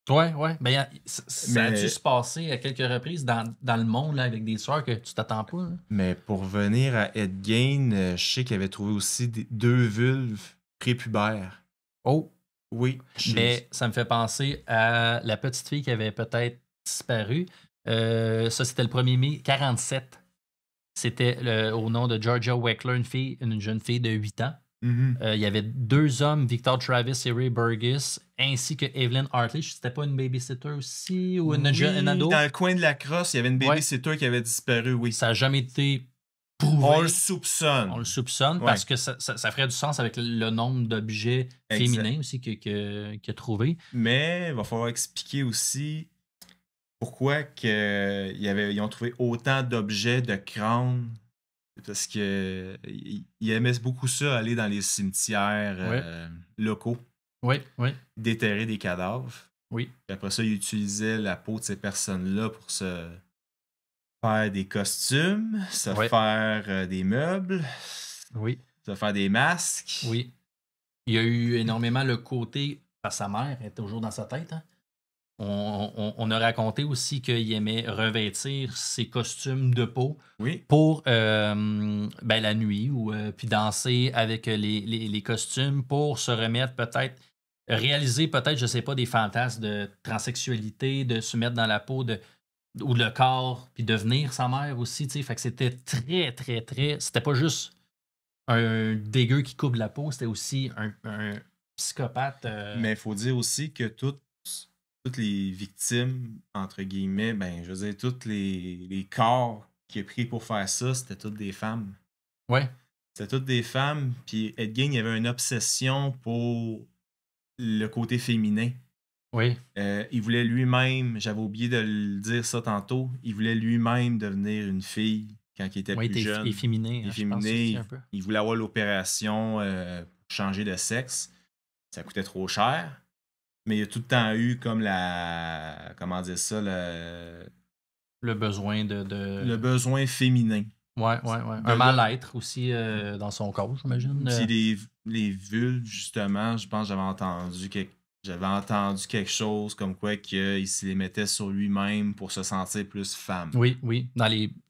Ouais. Ben, ça a dû se passer à quelques reprises dans le monde là, avec des soeurs que tu t'attends pas. Là. Mais pour revenir à Ed Gein, je sais qu'il avait trouvé aussi 2 vulves prépubères. Oh! Oui. Mais ça me fait penser à la petite fille qui avait peut-être disparu. Ça, c'était le 1er mai 47. C'était au nom de Georgia Weckler, une jeune fille de 8 ans. Mm-hmm. Il y avait 2 hommes, Victor Travis et Ray Burgess, ainsi que Evelyn Hartley. C'était pas une babysitter aussi ou une ado? Dans le coin de la crosse, il y avait une babysitter qui avait disparu, oui. Ça n'a jamais été prouvé. On le soupçonne. On le soupçonne parce que ça ferait du sens avec le nombre d'objets féminins aussi qu'il a trouvé. Mais il va falloir expliquer aussi pourquoi ils ont trouvé autant d'objets de crâne. Parce qu'il aimait beaucoup ça, aller dans les cimetières locaux. Oui. Déterrer des cadavres. Oui. Puis après ça, il utilisait la peau de ces personnes-là pour se faire des costumes, se faire des meubles, se faire des masques. Oui. Il y a eu énormément le côté... Sa mère est toujours dans sa tête, hein? On a raconté aussi qu'il aimait revêtir ses costumes de peau pour la nuit ou puis danser avec les costumes pour se remettre peut-être, réaliser peut-être, je sais pas, des fantasmes de transsexualité, de se mettre dans la peau ou le corps, puis devenir sa mère aussi. T'sais. Fait que c'était très, très, très... C'était pas juste un dégueu qui coupe la peau, c'était aussi un psychopathe. Mais il faut dire aussi que toutes les victimes, entre guillemets, je veux dire, tous les corps qu'il a pris pour faire ça, c'était toutes des femmes. Ouais. C'était toutes des femmes, puis Ed Gein, il avait une obsession pour le côté féminin. Oui. Il voulait lui-même, j'avais oublié de le dire ça tantôt, il voulait lui-même devenir une fille quand il était plus jeune. Efféminé. Il voulait avoir l'opération pour changer de sexe. Ça coûtait trop cher. Mais il y a tout le temps eu comme comment dire ça, le besoin le besoin féminin. Ouais. Un mal-être aussi dans son corps, j'imagine. Puis les vulves, justement, je pense que j'avais entendu quelque chose comme quoi qu'il se les mettait sur lui-même pour se sentir plus femme. Oui.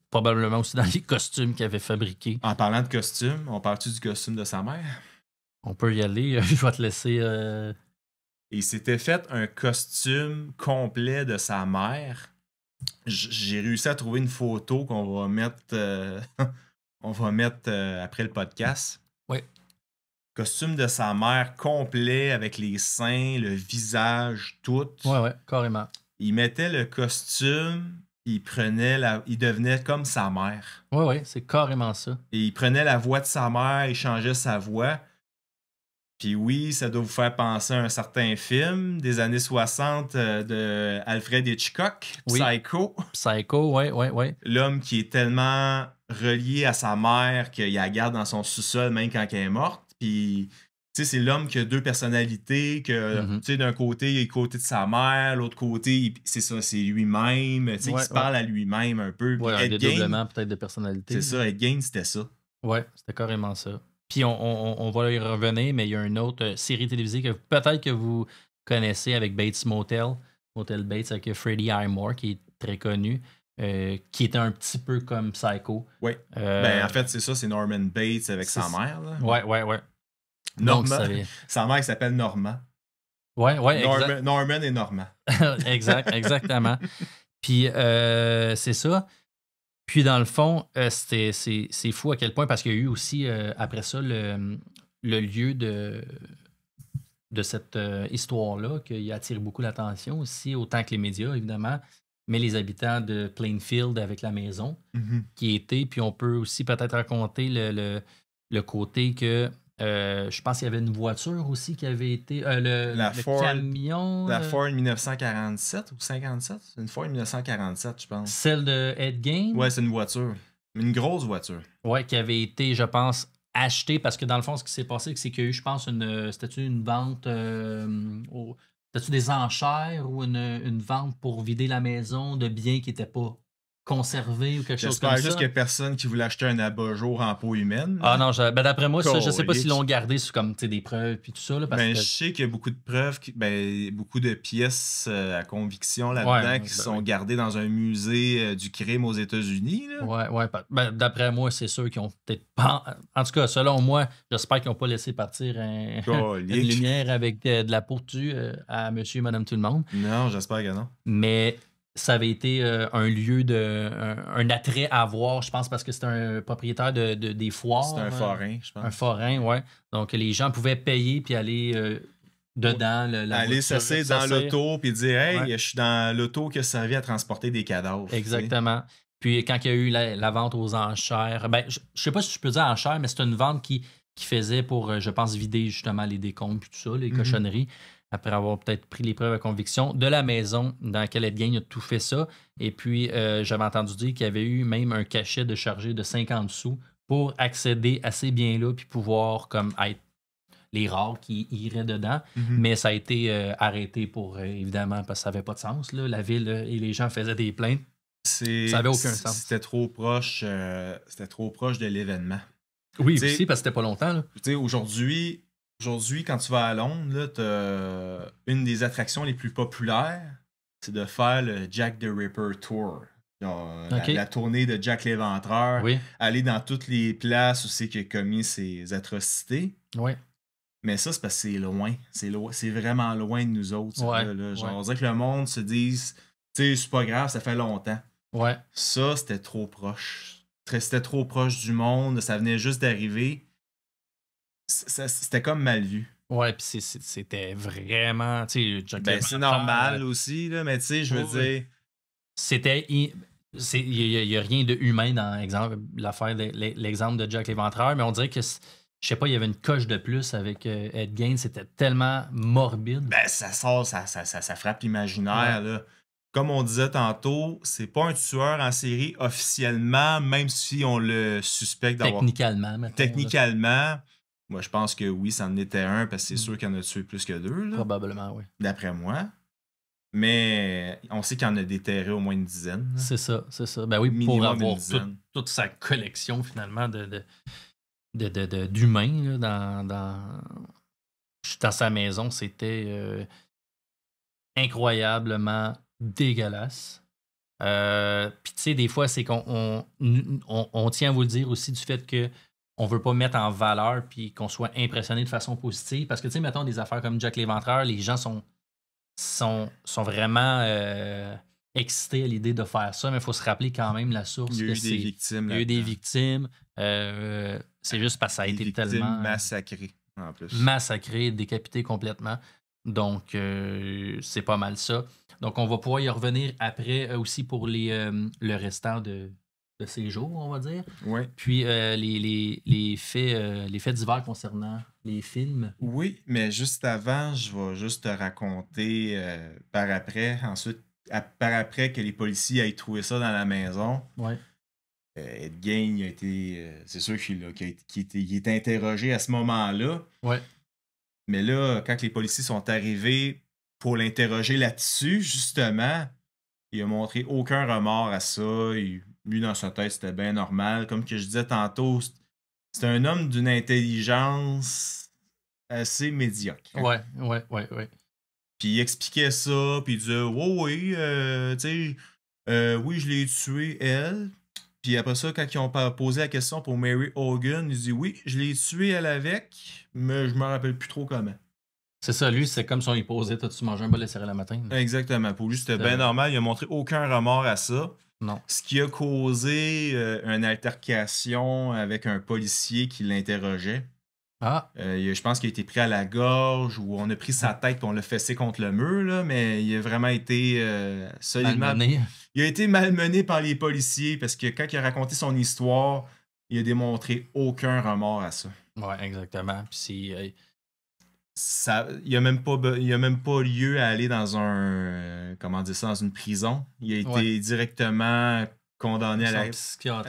Probablement aussi dans les costumes qu'il avait fabriqués. En parlant de costumes, on parle-tu du costume de sa mère? On peut y aller. Je vais te laisser... Il s'était fait un costume complet de sa mère. J'ai réussi à trouver une photo qu'on va mettre, après le podcast. Oui. Costume de sa mère complet avec les seins, le visage, tout. Ouais, carrément. Il mettait le costume, il devenait comme sa mère. Oui, c'est carrément ça. Et il prenait la voix de sa mère, il changeait sa voix. Puis oui, ça doit vous faire penser à un certain film des années 60 de Alfred Hitchcock, Oui. Psycho. Psycho, oui. L'homme qui est tellement relié à sa mère qu'il la garde dans son sous-sol même quand elle est morte. Puis, tu sais, c'est l'homme qui a deux personnalités, que, tu sais, d'un côté, il est côté de sa mère, l'autre côté, c'est ça, c'est lui-même. Tu sais, il se parle à lui-même un peu. Ouais, un dédoublement peut-être de personnalité. C'est ça, Ed Gein, c'était ça. Ouais, c'était carrément ça. Puis on va y revenir, mais il y a une autre série télévisée que peut-être que vous connaissez avec Bates Motel Bates avec Freddie Highmore, qui est très connu, qui était un petit peu comme Psycho. Oui. Ben, en fait, c'est ça, c'est Norman Bates avec sa mère. Là. Ouais. Norma. Sa mère, qui s'appelle Norma. Ouais, Norman et Norma. Exactement. Puis c'est ça. Puis dans le fond, c'est fou à quel point, parce qu'il y a eu aussi, après ça, le lieu de cette histoire-là, qui a attiré beaucoup l'attention aussi, autant que les médias, évidemment, mais les habitants de Plainfield avec la maison qui était. Puis on peut aussi peut-être raconter le côté que je pense qu'il y avait une voiture aussi qui avait été. Le Ford, camion. La Ford 1947 ou 57? C'est une Ford 1947, je pense. Celle de Ed Gein? Ouais, c'est une voiture. Une grosse voiture. Ouais, qui avait été, je pense, achetée parce que dans le fond, ce qui s'est passé, c'est qu'il y a eu, je pense, c'était une vente. C'était-tu des enchères ou une vente pour vider la maison de biens qui n'étaient pas conservés ou quelque chose comme ça? J'espère juste qu'il n'y a personne qui voulait acheter un abat-jour en peau humaine. Ah non, d'après moi, ça, je sais pas s'ils l'ont gardé sur comme des preuves puis tout ça. Là, parce que... Je sais qu'il y a beaucoup de preuves, beaucoup de pièces à conviction là-dedans qui sont gardées dans un musée du crime aux États-Unis. Ouais. D'après moi, c'est sûr qu'ils ont peut-être pas. En tout cas, selon moi, j'espère qu'ils n'ont pas laissé partir une lumière avec de la peau dessus à monsieur et madame tout le monde. Non, j'espère que non. Mais ça avait été un lieu un attrait à voir, je pense, parce que c'était un propriétaire des foires. C'était un forain, je pense. Un forain, ouais. Donc, les gens pouvaient payer puis aller dedans. Aller s'asseoir dans l'auto puis dire « Hey, je suis dans l'auto qui a servi à transporter des cadavres. » Exactement. Puis, quand il y a eu la vente aux enchères, je sais pas si je peux dire enchères, mais c'était une vente qui faisait pour, je pense, vider justement les décombres puis tout ça, les cochonneries. Après avoir peut-être pris les preuves à conviction de la maison dans laquelle Ed Gein a tout fait ça. Et puis, j'avais entendu dire qu'il y avait eu même un cachet de chargé de 50 sous pour accéder à ces biens-là puis pouvoir comme être les rares qui iraient dedans. Mais ça a été arrêté pour, évidemment, parce que ça n'avait pas de sens. Là. La ville et les gens faisaient des plaintes. Ça n'avait aucun sens. C'était trop proche de l'événement. Oui, aussi, parce que c'était pas longtemps. Aujourd'hui, quand tu vas à Londres, une des attractions les plus populaires, c'est de faire le Jack the Ripper Tour. La tournée de Jack l'Éventreur. Oui. Aller dans toutes les places où c'est qu'il a commis ses atrocités. Oui. Mais ça, c'est parce que c'est loin. C'est vraiment loin de nous autres. On dirait que le monde se dise, c'est pas grave, ça fait longtemps. Ouais. Ça, c'était trop proche. C'était trop proche du monde. Ça venait juste d'arriver. C'était comme mal vu. Ouais, puis c'était vraiment. C'est normal aussi, là, mais tu sais, je veux dire. C'était. Il n'y a rien de humain dans l'exemple de Jack l'Éventreur, mais on dirait que, je sais pas, il y avait une coche de plus avec Ed Gein. C'était tellement morbide. Ça frappe l'imaginaire, là. Comme on disait tantôt, c'est pas un tueur en série officiellement, même si on le suspecte d'avoir. Techniquement. Moi, je pense que oui, ça en était un, parce que c'est sûr qu'il en a tué plus que deux. Là, probablement, oui. D'après moi. Mais on sait qu'il en a déterré au moins une dizaine. Là. C'est ça. Ben oui, minimum pour avoir toute sa collection, finalement, d'humains dans sa maison, c'était incroyablement dégueulasse. Puis, tu sais, des fois, c'est qu'on tient à vous le dire aussi du fait que on veut pas mettre en valeur puis qu'on soit impressionné de façon positive. Parce que, tu sais, mettons des affaires comme Jack l'Éventreur, les gens sont vraiment excités à l'idée de faire ça, mais il faut se rappeler quand même la source. Il y a eu des victimes. Il y a eu des victimes. C'est juste parce que ça a été tellement... massacrées, en plus. Massacrées, décapitées complètement. Donc, c'est pas mal ça. Donc, on va pouvoir y revenir après aussi pour le restant de ces jours, on va dire. Oui. Puis, les faits divers concernant les films. Oui, mais juste avant, je vais juste te raconter par après, ensuite, par après que les policiers aient trouvé ça dans la maison. Ouais. Ed Gein, il a été. C'est sûr qu'il il était interrogé à ce moment-là. Ouais. Mais là, quand les policiers sont arrivés pour l'interroger là-dessus, justement, il a montré aucun remords à ça. Lui, dans sa tête, c'était bien normal. Comme que je disais tantôt, c'est un homme d'une intelligence assez médiocre. Ouais. Puis il expliquait ça, puis il disait oh, oui, tu sais, oui, je l'ai tué, elle. Puis après ça, quand ils ont posé la question pour Mary Hogan, il dit oui, je l'ai tué elle avec, mais je me rappelle plus trop comment. C'est ça, lui, c'est comme si on lui posait t'as-tu mangé un bol de céréales le matin? Exactement. Pour lui, c'était bien normal. Il a montré aucun remords à ça. Non. Ce qui a causé une altercation avec un policier qui l'interrogeait. Ah. Je pense qu'il a été pris à la gorge ou on a pris sa tête et on l'a fessé contre le mur, là, mais il a vraiment été solidement. Malmené. Il a été malmené par les policiers parce que quand il a raconté son histoire, il a démontré aucun remords à ça. Ouais, exactement. Puis il n'y a même pas lieu à aller dans comment dire ça, dans une prison. Il a été directement condamné à la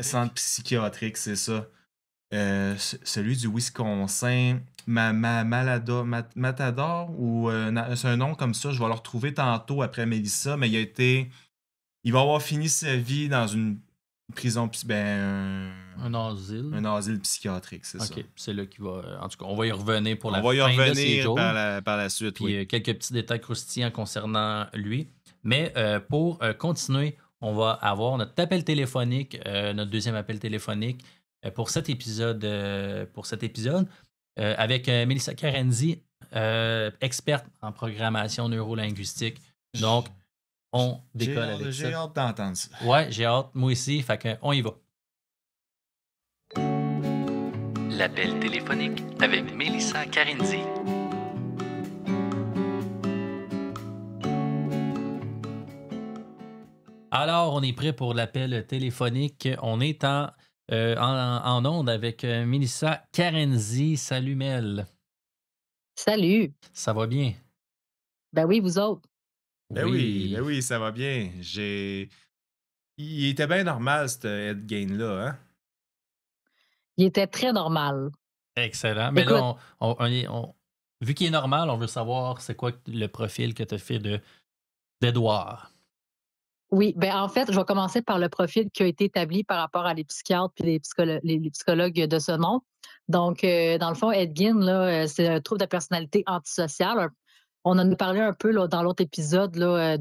centre psychiatrique, c'est ça. Celui du Wisconsin, Matador, ou c'est un nom comme ça, je vais le retrouver tantôt après Mélissa, mais il va avoir fini sa vie dans une prison, un asile. Un asile psychiatrique, c'est ça. OK, c'est là qu'il va... En tout cas, on va y revenir pour la fin de ses jours. On va y revenir par la suite, puis, oui. Quelques petits détails croustillants concernant lui. Mais pour continuer, on va avoir notre appel téléphonique, notre deuxième appel téléphonique pour cet épisode, avec Melissa Carenzi, experte en programmation neurolinguistique. Donc, on décolle avec ça. J'ai hâte d'entendre ça. Ouais, j'ai hâte, moi aussi. Fait qu'on y va. L'appel téléphonique avec Melissa Carenzi. Alors, on est prêt pour l'appel téléphonique. On est en onde avec Melissa Carenzi. Salut Mel. Salut. Ça va bien? Ben oui, vous autres. Ben oui, ça va bien. Il était bien normal, cet Ed Gein-là, hein? Il était très normal. Excellent. Mais là, vu qu'il est normal, on veut savoir c'est quoi le profil que tu as fait d'Edouard. Oui, ben en fait, je vais commencer par le profil qui a été établi par rapport à les psychiatres et les psychologues de ce nom. Donc, dans le fond, Ed Gein, là, c'est un trouble de personnalité antisociale. On en a parlé un peu là, dans l'autre épisode là,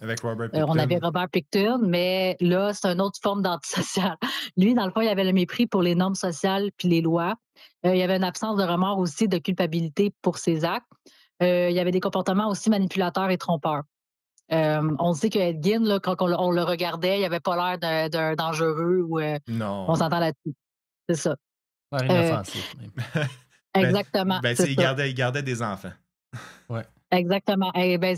avec Robert Picton. On avait Robert Picton, mais là, c'est une autre forme d'antisocial. Lui, dans le fond, il avait le mépris pour les normes sociales puis les lois. Il y avait une absence de remords aussi, de culpabilité pour ses actes. Il y avait des comportements aussi manipulateurs et trompeurs. On sait que Ed Gein, là, quand on le regardait, il n'avait pas l'air d'un dangereux ou non. On s'entend là-dessus. C'est ça. Rien d'offensif, même. Exactement. Il gardait des enfants. Ouais. Exactement.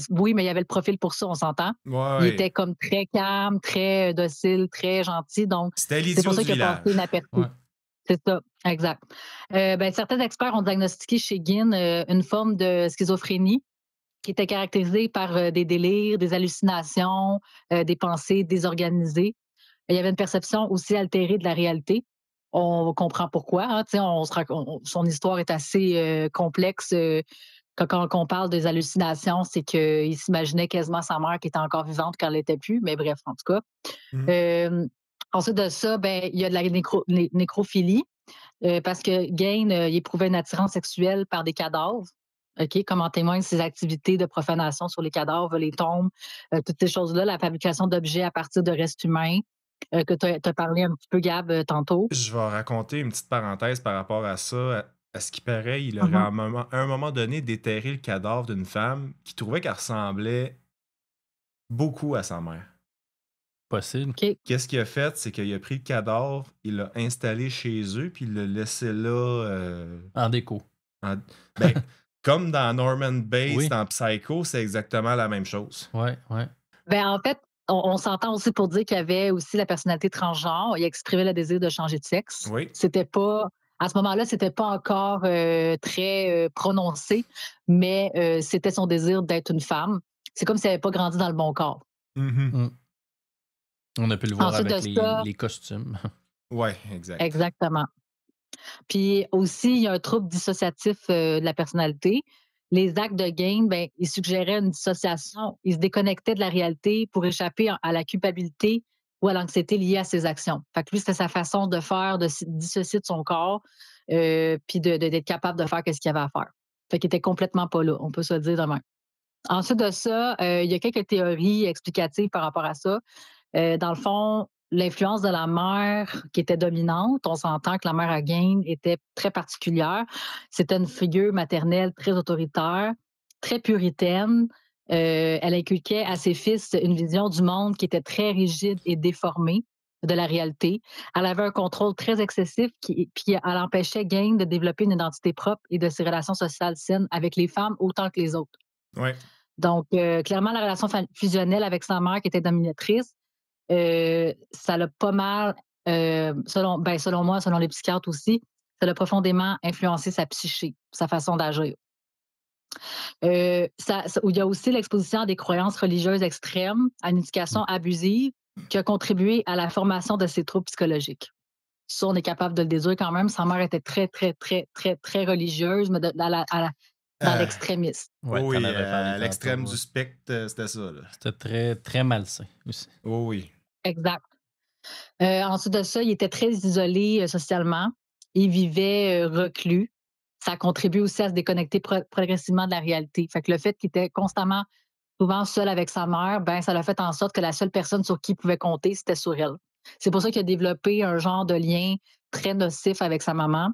Oui, mais il y avait le profil pour ça, on s'entend. Ouais. Il était comme très calme, très docile, très gentil. Donc, c'était l'idiot du village. C'est pour ça qu'il a passé inaperçu. Ouais. C'est ça, exact. Certains experts ont diagnostiqué chez Gein une forme de schizophrénie qui était caractérisée par des délires, des hallucinations, des pensées désorganisées. Il y avait une perception aussi altérée de la réalité. On comprend pourquoi. Hein, son histoire est assez complexe. Quand on parle des hallucinations, c'est qu'il s'imaginait quasiment sa mère qui était encore vivante quand elle n'était plus. Mais bref, en tout cas. Ensuite de ça, il y a de la nécrophilie parce que Gein il éprouvait une attirance sexuelle par des cadavres. Okay, comme en témoignent ses activités de profanation sur les cadavres, les tombes, toutes ces choses-là, la fabrication d'objets à partir de restes humains, que tu as parlé un petit peu, Gab, tantôt. Je vais raconter une petite parenthèse par rapport à ça. À ce qui paraît, il aurait à un moment donné déterré le cadavre d'une femme qui trouvait qu'elle ressemblait beaucoup à sa mère. Possible. Okay. Qu'est-ce qu'il a fait? C'est qu'il a pris le cadavre, il l'a installé chez eux, puis il l'a laissé là... En déco. comme dans Norman Bates, Oui. dans Psycho, c'est exactement la même chose. Ouais. Ben, en fait, on s'entend aussi pour dire qu'il y avait aussi la personnalité transgenre. Il exprimait le désir de changer de sexe. Oui. C'était pas, à ce moment-là, c'était pas encore très prononcé, mais c'était son désir d'être une femme. C'est comme s'il n'avait pas grandi dans le bon corps. Mhm. On a pu le voir Ensuite avec de ça, les costumes. Ouais, exact. exactement. Puis aussi, il y a un trouble dissociatif de la personnalité. Les actes de Gain, ben, ils suggéraient une dissociation. Ils se déconnectaient de la réalité pour échapper à la culpabilité ou à l'anxiété liée à ses actions. Fait que lui, c'était sa façon de faire, de se dissocier de son corps, puis d'être capable de faire ce qu'il avait à faire. Fait qu'il était complètement pas là, on peut se le dire demain. Ensuite de ça, il y a quelques théories explicatives par rapport à ça. Dans le fond, l'influence de la mère qui était dominante, on s'entend que la mère à Gain était très particulière. C'était une figure maternelle très autoritaire, très puritaine. Elle inculquait à ses fils une vision du monde qui était très rigide et déformée de la réalité. Elle avait un contrôle très excessif, puis elle empêchait Gain de développer une identité propre et de ses relations sociales saines avec les femmes autant que les autres. Ouais. Donc, clairement, la relation fusionnelle avec sa mère qui était dominatrice, ça l'a pas mal, selon moi, selon les psychiatres aussi, ça l'a profondément influencé sa psyché, sa façon d'agir. Il y a aussi l'exposition à des croyances religieuses extrêmes, à une éducation abusive, qui a contribué à la formation de ses troubles psychologiques. Ça, on est capable de le déduire quand même. Sa mère était très, très, très, très, très religieuse, mais dans l'extrémisme. Ouais, oui, t'en avais parlé à l'extrême tantôt, du spectre, c'était ça. Là. C'était très, très malsain aussi. Oui. Exact. Ensuite de ça, il était très isolé socialement. Il vivait reclus. Ça a contribué aussi à se déconnecter progressivement de la réalité. Fait que le fait qu'il était constamment, souvent seul avec sa mère, ben, ça l'a fait en sorte que la seule personne sur qui il pouvait compter, c'était sur elle. C'est pour ça qu'il a développé un genre de lien très nocif avec sa maman.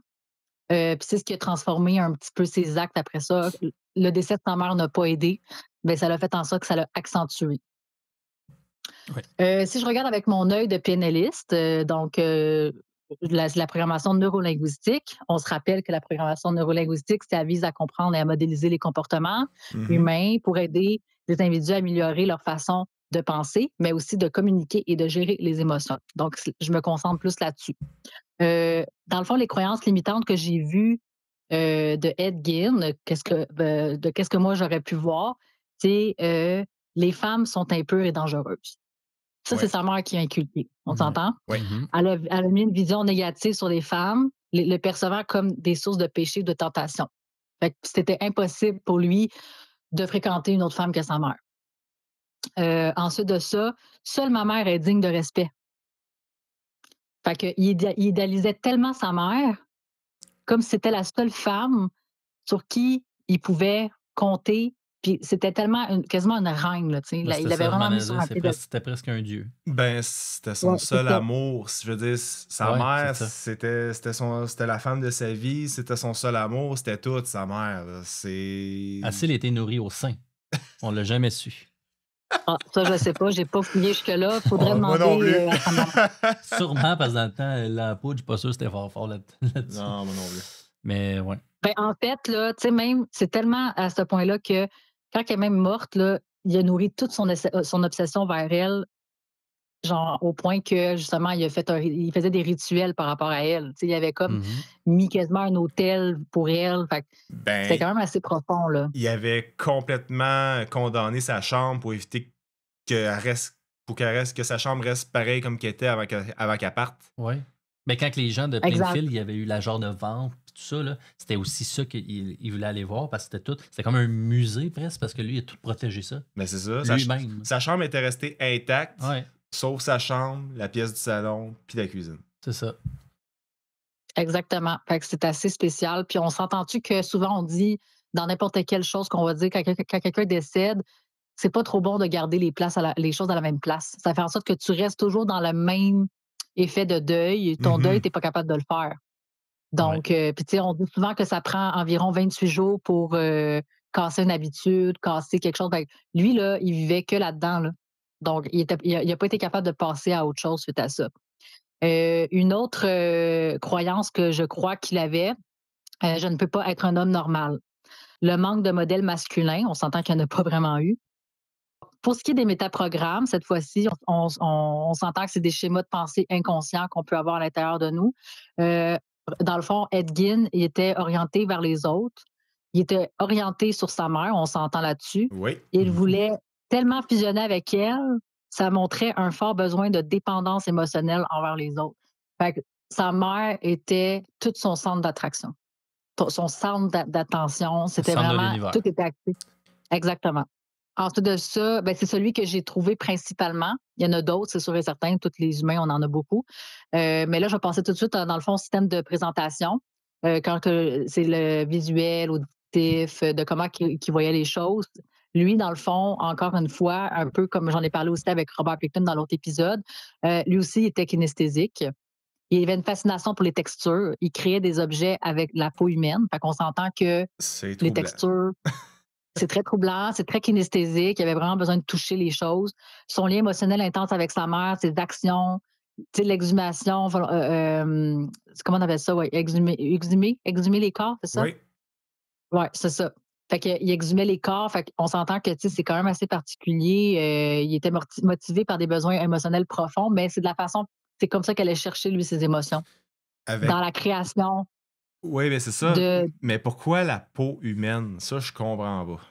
Puis c'est ce qui a transformé un petit peu ses actes après ça. Le décès de sa mère n'a pas aidé. Ben, ça l'a fait en sorte que ça l'a accentué. Si je regarde avec mon œil de pénaliste, donc la programmation neurolinguistique, on se rappelle que la programmation neurolinguistique, ça vise à comprendre et à modéliser les comportements humains pour aider les individus à améliorer leur façon de penser, mais aussi de communiquer et de gérer les émotions. Donc, je me concentre plus là-dessus. Dans le fond, les croyances limitantes que j'ai vues de Ed Gein, qu'est-ce que moi j'aurais pu voir, c'est les femmes sont impures et dangereuses. Ça, c'est sa mère qui a inculqué. On s'entend? Oui. Elle a mis une vision négative sur les femmes, le percevant comme des sources de péché ou de tentation. Fait que c'était impossible pour lui de fréquenter une autre femme que sa mère. Ensuite de ça, seule ma mère est digne de respect. Fait qu'il idéalisait tellement sa mère comme si c'était la seule femme sur qui il pouvait compter. Puis c'était tellement quasiment une reine. Là, il avait vraiment mis sur un pied. C'était presque un dieu. Ben, c'était son seul amour. Je veux dire, sa mère, c'était la femme de sa vie, c'était son seul amour, c'était toute sa mère. A-t-il été nourri au sein? On l'a jamais su. Ah, ça, je sais pas, j'ai pas fouillé jusque-là. Faudrait demander. Moi non plus. À sa maman. Sûrement, parce que dans le temps, la poudre, je suis pas sûr que c'était fort là-dessus. Non, moi non plus. Mais ouais. Ben, en fait, là, tu sais, même, c'est tellement à ce point-là que quand elle est même morte, là, il a nourri toute son obsession vers elle, genre au point que, justement, il faisait des rituels par rapport à elle. Tu sais, il avait comme mis quasiment un hôtel pour elle. Fait c'était quand même assez profond, là. Il avait complètement condamné sa chambre pour éviter que sa chambre reste pareille comme qu'elle était avant qu'elle parte. Oui. Mais quand les gens de Plainfield, il y avait eu la genre de vente et tout ça, là, c'était aussi ça qu'il voulait aller voir parce que c'était comme un musée presque parce que lui, il a tout protégé ça. Mais c'est ça. Lui-même. Sa chambre était restée intacte, ouais. Sauf sa chambre, la pièce du salon puis la cuisine. C'est ça. Exactement. Fait que c'est assez spécial. Puis on s'entend-tu que souvent on dit dans n'importe quelle chose qu'on va dire quand quelqu'un décède, c'est pas trop bon de garder les choses à la même place. Ça fait en sorte que tu restes toujours dans le même effet de deuil. Ton deuil, tu n'es pas capable de le faire. Donc, puis tu sais, on dit souvent que ça prend environ 28 jours pour casser une habitude, casser quelque chose. Fait que lui, là, il vivait que là-dedans. Là. Donc, il n'a pas été capable de passer à autre chose suite à ça. Une autre croyance que je crois qu'il avait, je ne peux pas être un homme normal. le manque de modèles masculins. On s'entend qu'il n'y en a pas vraiment eu. Pour ce qui est des métaprogrammes, cette fois-ci, on s'entend que c'est des schémas de pensée inconscients qu'on peut avoir à l'intérieur de nous. Dans le fond, Ed Gein, il était orienté vers les autres. Il était orienté sur sa mère, on s'entend là-dessus. Oui. Il voulait tellement fusionner avec elle, ça montrait un fort besoin de dépendance émotionnelle envers les autres. Fait que sa mère était tout son centre d'attraction, son centre d'attention. C'était centre de vraiment, l'univers. tout était actif. Exactement. Ensuite de ça, ben, c'est celui que j'ai trouvé principalement. Il y en a d'autres, c'est sûr et certain. Tous les humains, on en a beaucoup. Mais là, je vais passer tout de suite dans le fond au système de présentation. Quand c'est le visuel, auditif, de comment il voyait les choses. Lui, dans le fond, encore une fois, un peu comme j'en ai parlé aussi avec Robert Picton dans l'autre épisode, lui aussi il était kinesthésique. Il avait une fascination pour les textures. Il créait des objets avec la peau humaine. Fait qu'on s'entend que les textures, c'est très troublant, c'est très kinesthésique. Il avait vraiment besoin de toucher les choses. Son lien émotionnel intense avec sa mère, ses actions, l'exhumation, comment on appelle ça? Ouais, exhumer les corps, c'est ça? Oui. Oui, c'est ça. Fait qu'il exhumait les corps. Fait qu'on s'entend que c'est quand même assez particulier. Il était motivé par des besoins émotionnels profonds, mais c'est de la façon, c'est comme ça qu'elle allait chercher, lui, ses émotions. Dans la création. Oui, mais c'est ça. Mais pourquoi la peau humaine? Ça, je comprends pas.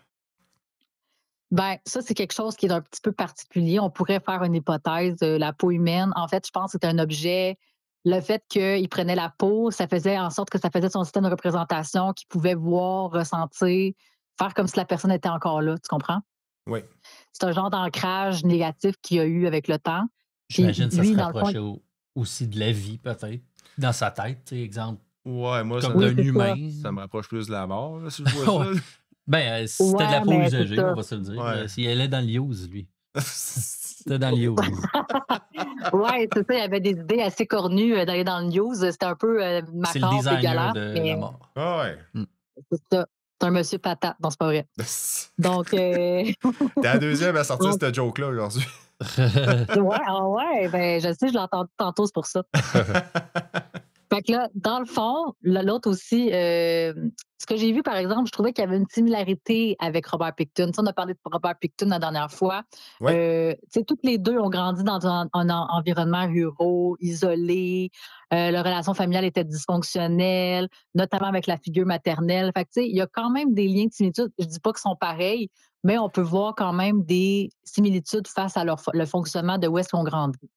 Ben, ça, c'est quelque chose qui est un petit peu particulier. On pourrait faire une hypothèse de la peau humaine. En fait, je pense que c'est un objet. Le fait qu'il prenait la peau, ça faisait en sorte que ça faisait son système de représentation, qu'il pouvait voir, ressentir, faire comme si la personne était encore là. Tu comprends? Oui. C'est un genre d'ancrage négatif qu'il y a eu avec le temps. J'imagine que ça se rapprochait aussi de la vie, peut-être. Dans sa tête, tu sais, exemple. Ouais, moi, comme d'un humain. Ça me rapproche plus de la mort, là, si je vois ça. Ben, c'était de la peau usagée, on va se le dire. Ouais. S'il allait dans le use, lui. C'était dans le use. Ouais, c'est ça. Il y avait des idées assez cornues d'aller dans le news. C'était un peu macabre, c'est le designer dégueulasse. de la mort. Ah ouais. C'est ça. C'est un monsieur patate. Non, c'est pas vrai. Donc. T'es la deuxième à sortir cette joke-là aujourd'hui. ouais, ben, je sais, je l'entends tantôt, c'est pour ça. Fait que là, dans le fond, l'autre aussi, ce que j'ai vu, par exemple, je trouvais qu'il y avait une similarité avec Robert Picton. On a parlé de Robert Picton la dernière fois. Ouais. Toutes les deux ont grandi dans un environnement rural, isolé. Leur relation familiale était dysfonctionnelle, notamment avec la figure maternelle. Fait que, il y a quand même des liens de similitude. Je dis pas qu'ils sont pareils, mais on peut voir quand même des similitudes face à le fonctionnement de où est-ce qu'on grandit.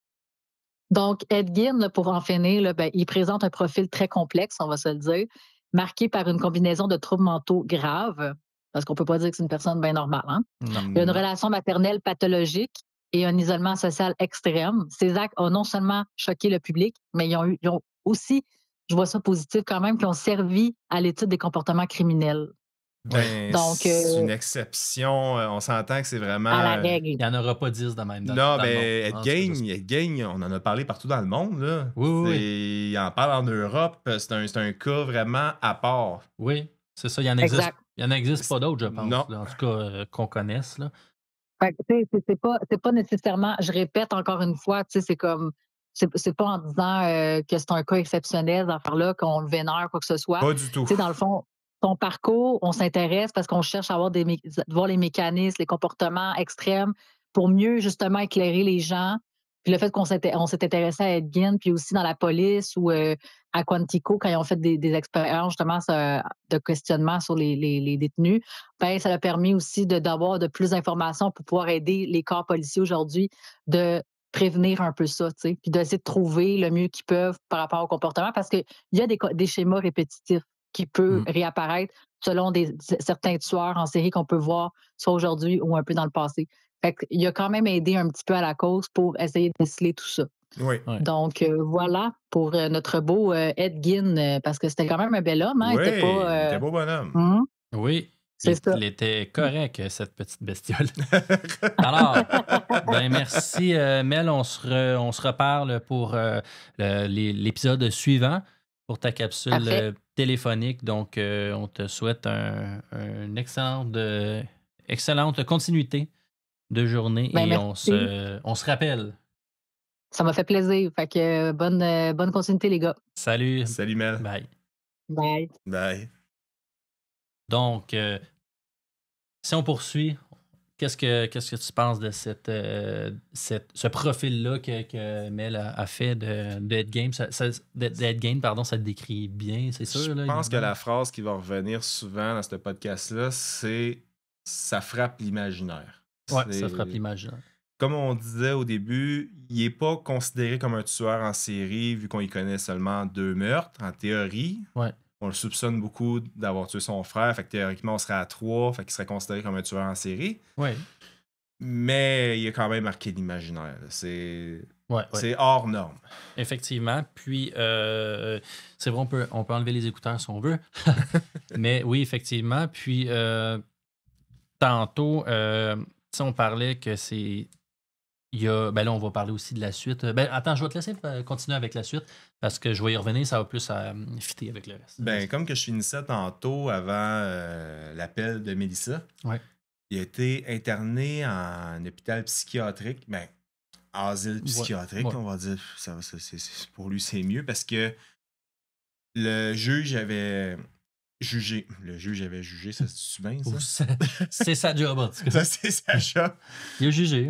Donc, Ed Gein, là, pour en finir, là, ben, il présente un profil très complexe, on va se le dire, marqué par une combinaison de troubles mentaux graves, parce qu'on ne peut pas dire que c'est une personne bien normale. Hein? Il y a une relation maternelle pathologique et un isolement social extrême. Ces actes ont non seulement choqué le public, mais ils ont aussi, je vois ça positif quand même, qui ont servi à l'étude des comportements criminels. Ben, donc, c'est une exception. On s'entend que c'est vraiment. À la règle. Il n'y en aura pas 10 de même. Non, mais Ed Gein, on en a parlé partout dans le monde. Là. Oui. Il en parle en Europe. C'est un cas vraiment à part. Oui, c'est ça. Il y en existe pas d'autres, je pense. Non. Là, en tout cas, qu'on connaisse. Là. C'est pas nécessairement, je répète encore une fois, c'est comme. C'est pas en disant que c'est un cas exceptionnel d'en faire là, qu'on le vénère, quoi que ce soit. Pas du tout. Dans le fond, ton parcours, on s'intéresse parce qu'on cherche à voir les mécanismes, les comportements extrêmes pour mieux justement éclairer les gens. Puis le fait qu'on s'est intéressé à Ed Gein, puis aussi dans la police ou à Quantico, quand ils ont fait des expériences justement de questionnement sur les détenus, ben, ça a permis aussi d'avoir de plus d'informations pour pouvoir aider les corps policiers aujourd'hui de prévenir un peu ça, puis d'essayer de trouver le mieux qu'ils peuvent par rapport au comportement parce qu'il y a des schémas répétitifs qui peut réapparaître selon certains tueurs en série qu'on peut voir soit aujourd'hui ou un peu dans le passé. Fait qu'il a quand même aidé un petit peu à la cause pour essayer de déceler tout ça. Oui. Donc, voilà pour notre beau Ed Gein, parce que c'était quand même un bel homme. Hein? Oui, il était un beau bonhomme. Oui. Il était correct, cette petite bestiole. Alors, ben merci, Mel. On se reparle pour l'épisode suivant, pour ta capsule téléphonique. Donc, on te souhaite une excellente continuité de journée et merci. on se rappelle. Ça m'a fait plaisir. Fait que bonne continuité, les gars. Salut. Salut, Mel. Bye. Bye. Bye. Donc, si on poursuit, qu'est-ce que tu penses de ce profil-là que Mel a fait de Ed Gein? Ed Gein, pardon, ça le décrit bien, c'est sûr. Je pense que la phrase qui va revenir souvent dans ce podcast-là, c'est « ça frappe l'imaginaire ». Ouais, ça frappe l'imaginaire. Comme on disait au début, il n'est pas considéré comme un tueur en série vu qu'on y connaît seulement 2 meurtres, en théorie. Ouais. On le soupçonne beaucoup d'avoir tué son frère, fait que théoriquement, on serait à 3, fait qu'il serait considéré comme un tueur en série. Ouais. Mais il a quand même marqué l'imaginaire. C'est c'est hors norme. Effectivement. Puis, c'est vrai, on peut enlever les écouteurs si on veut. Mais oui, effectivement. Puis, tantôt, on parlait que c'est... Ben là, on va parler aussi de la suite. Attends, je vais te laisser continuer avec la suite parce que je vais y revenir, ça va plus fitter avec le reste. Comme que je finissais tantôt avant l'appel de Mélissa, il a été interné en hôpital psychiatrique, asile psychiatrique, on va dire. Pour lui, c'est mieux parce que le juge avait jugé. Le juge avait jugé, ça se dit bien, ça? C'est sa job, en tout cas. Ça, c'est sa job. Il a jugé.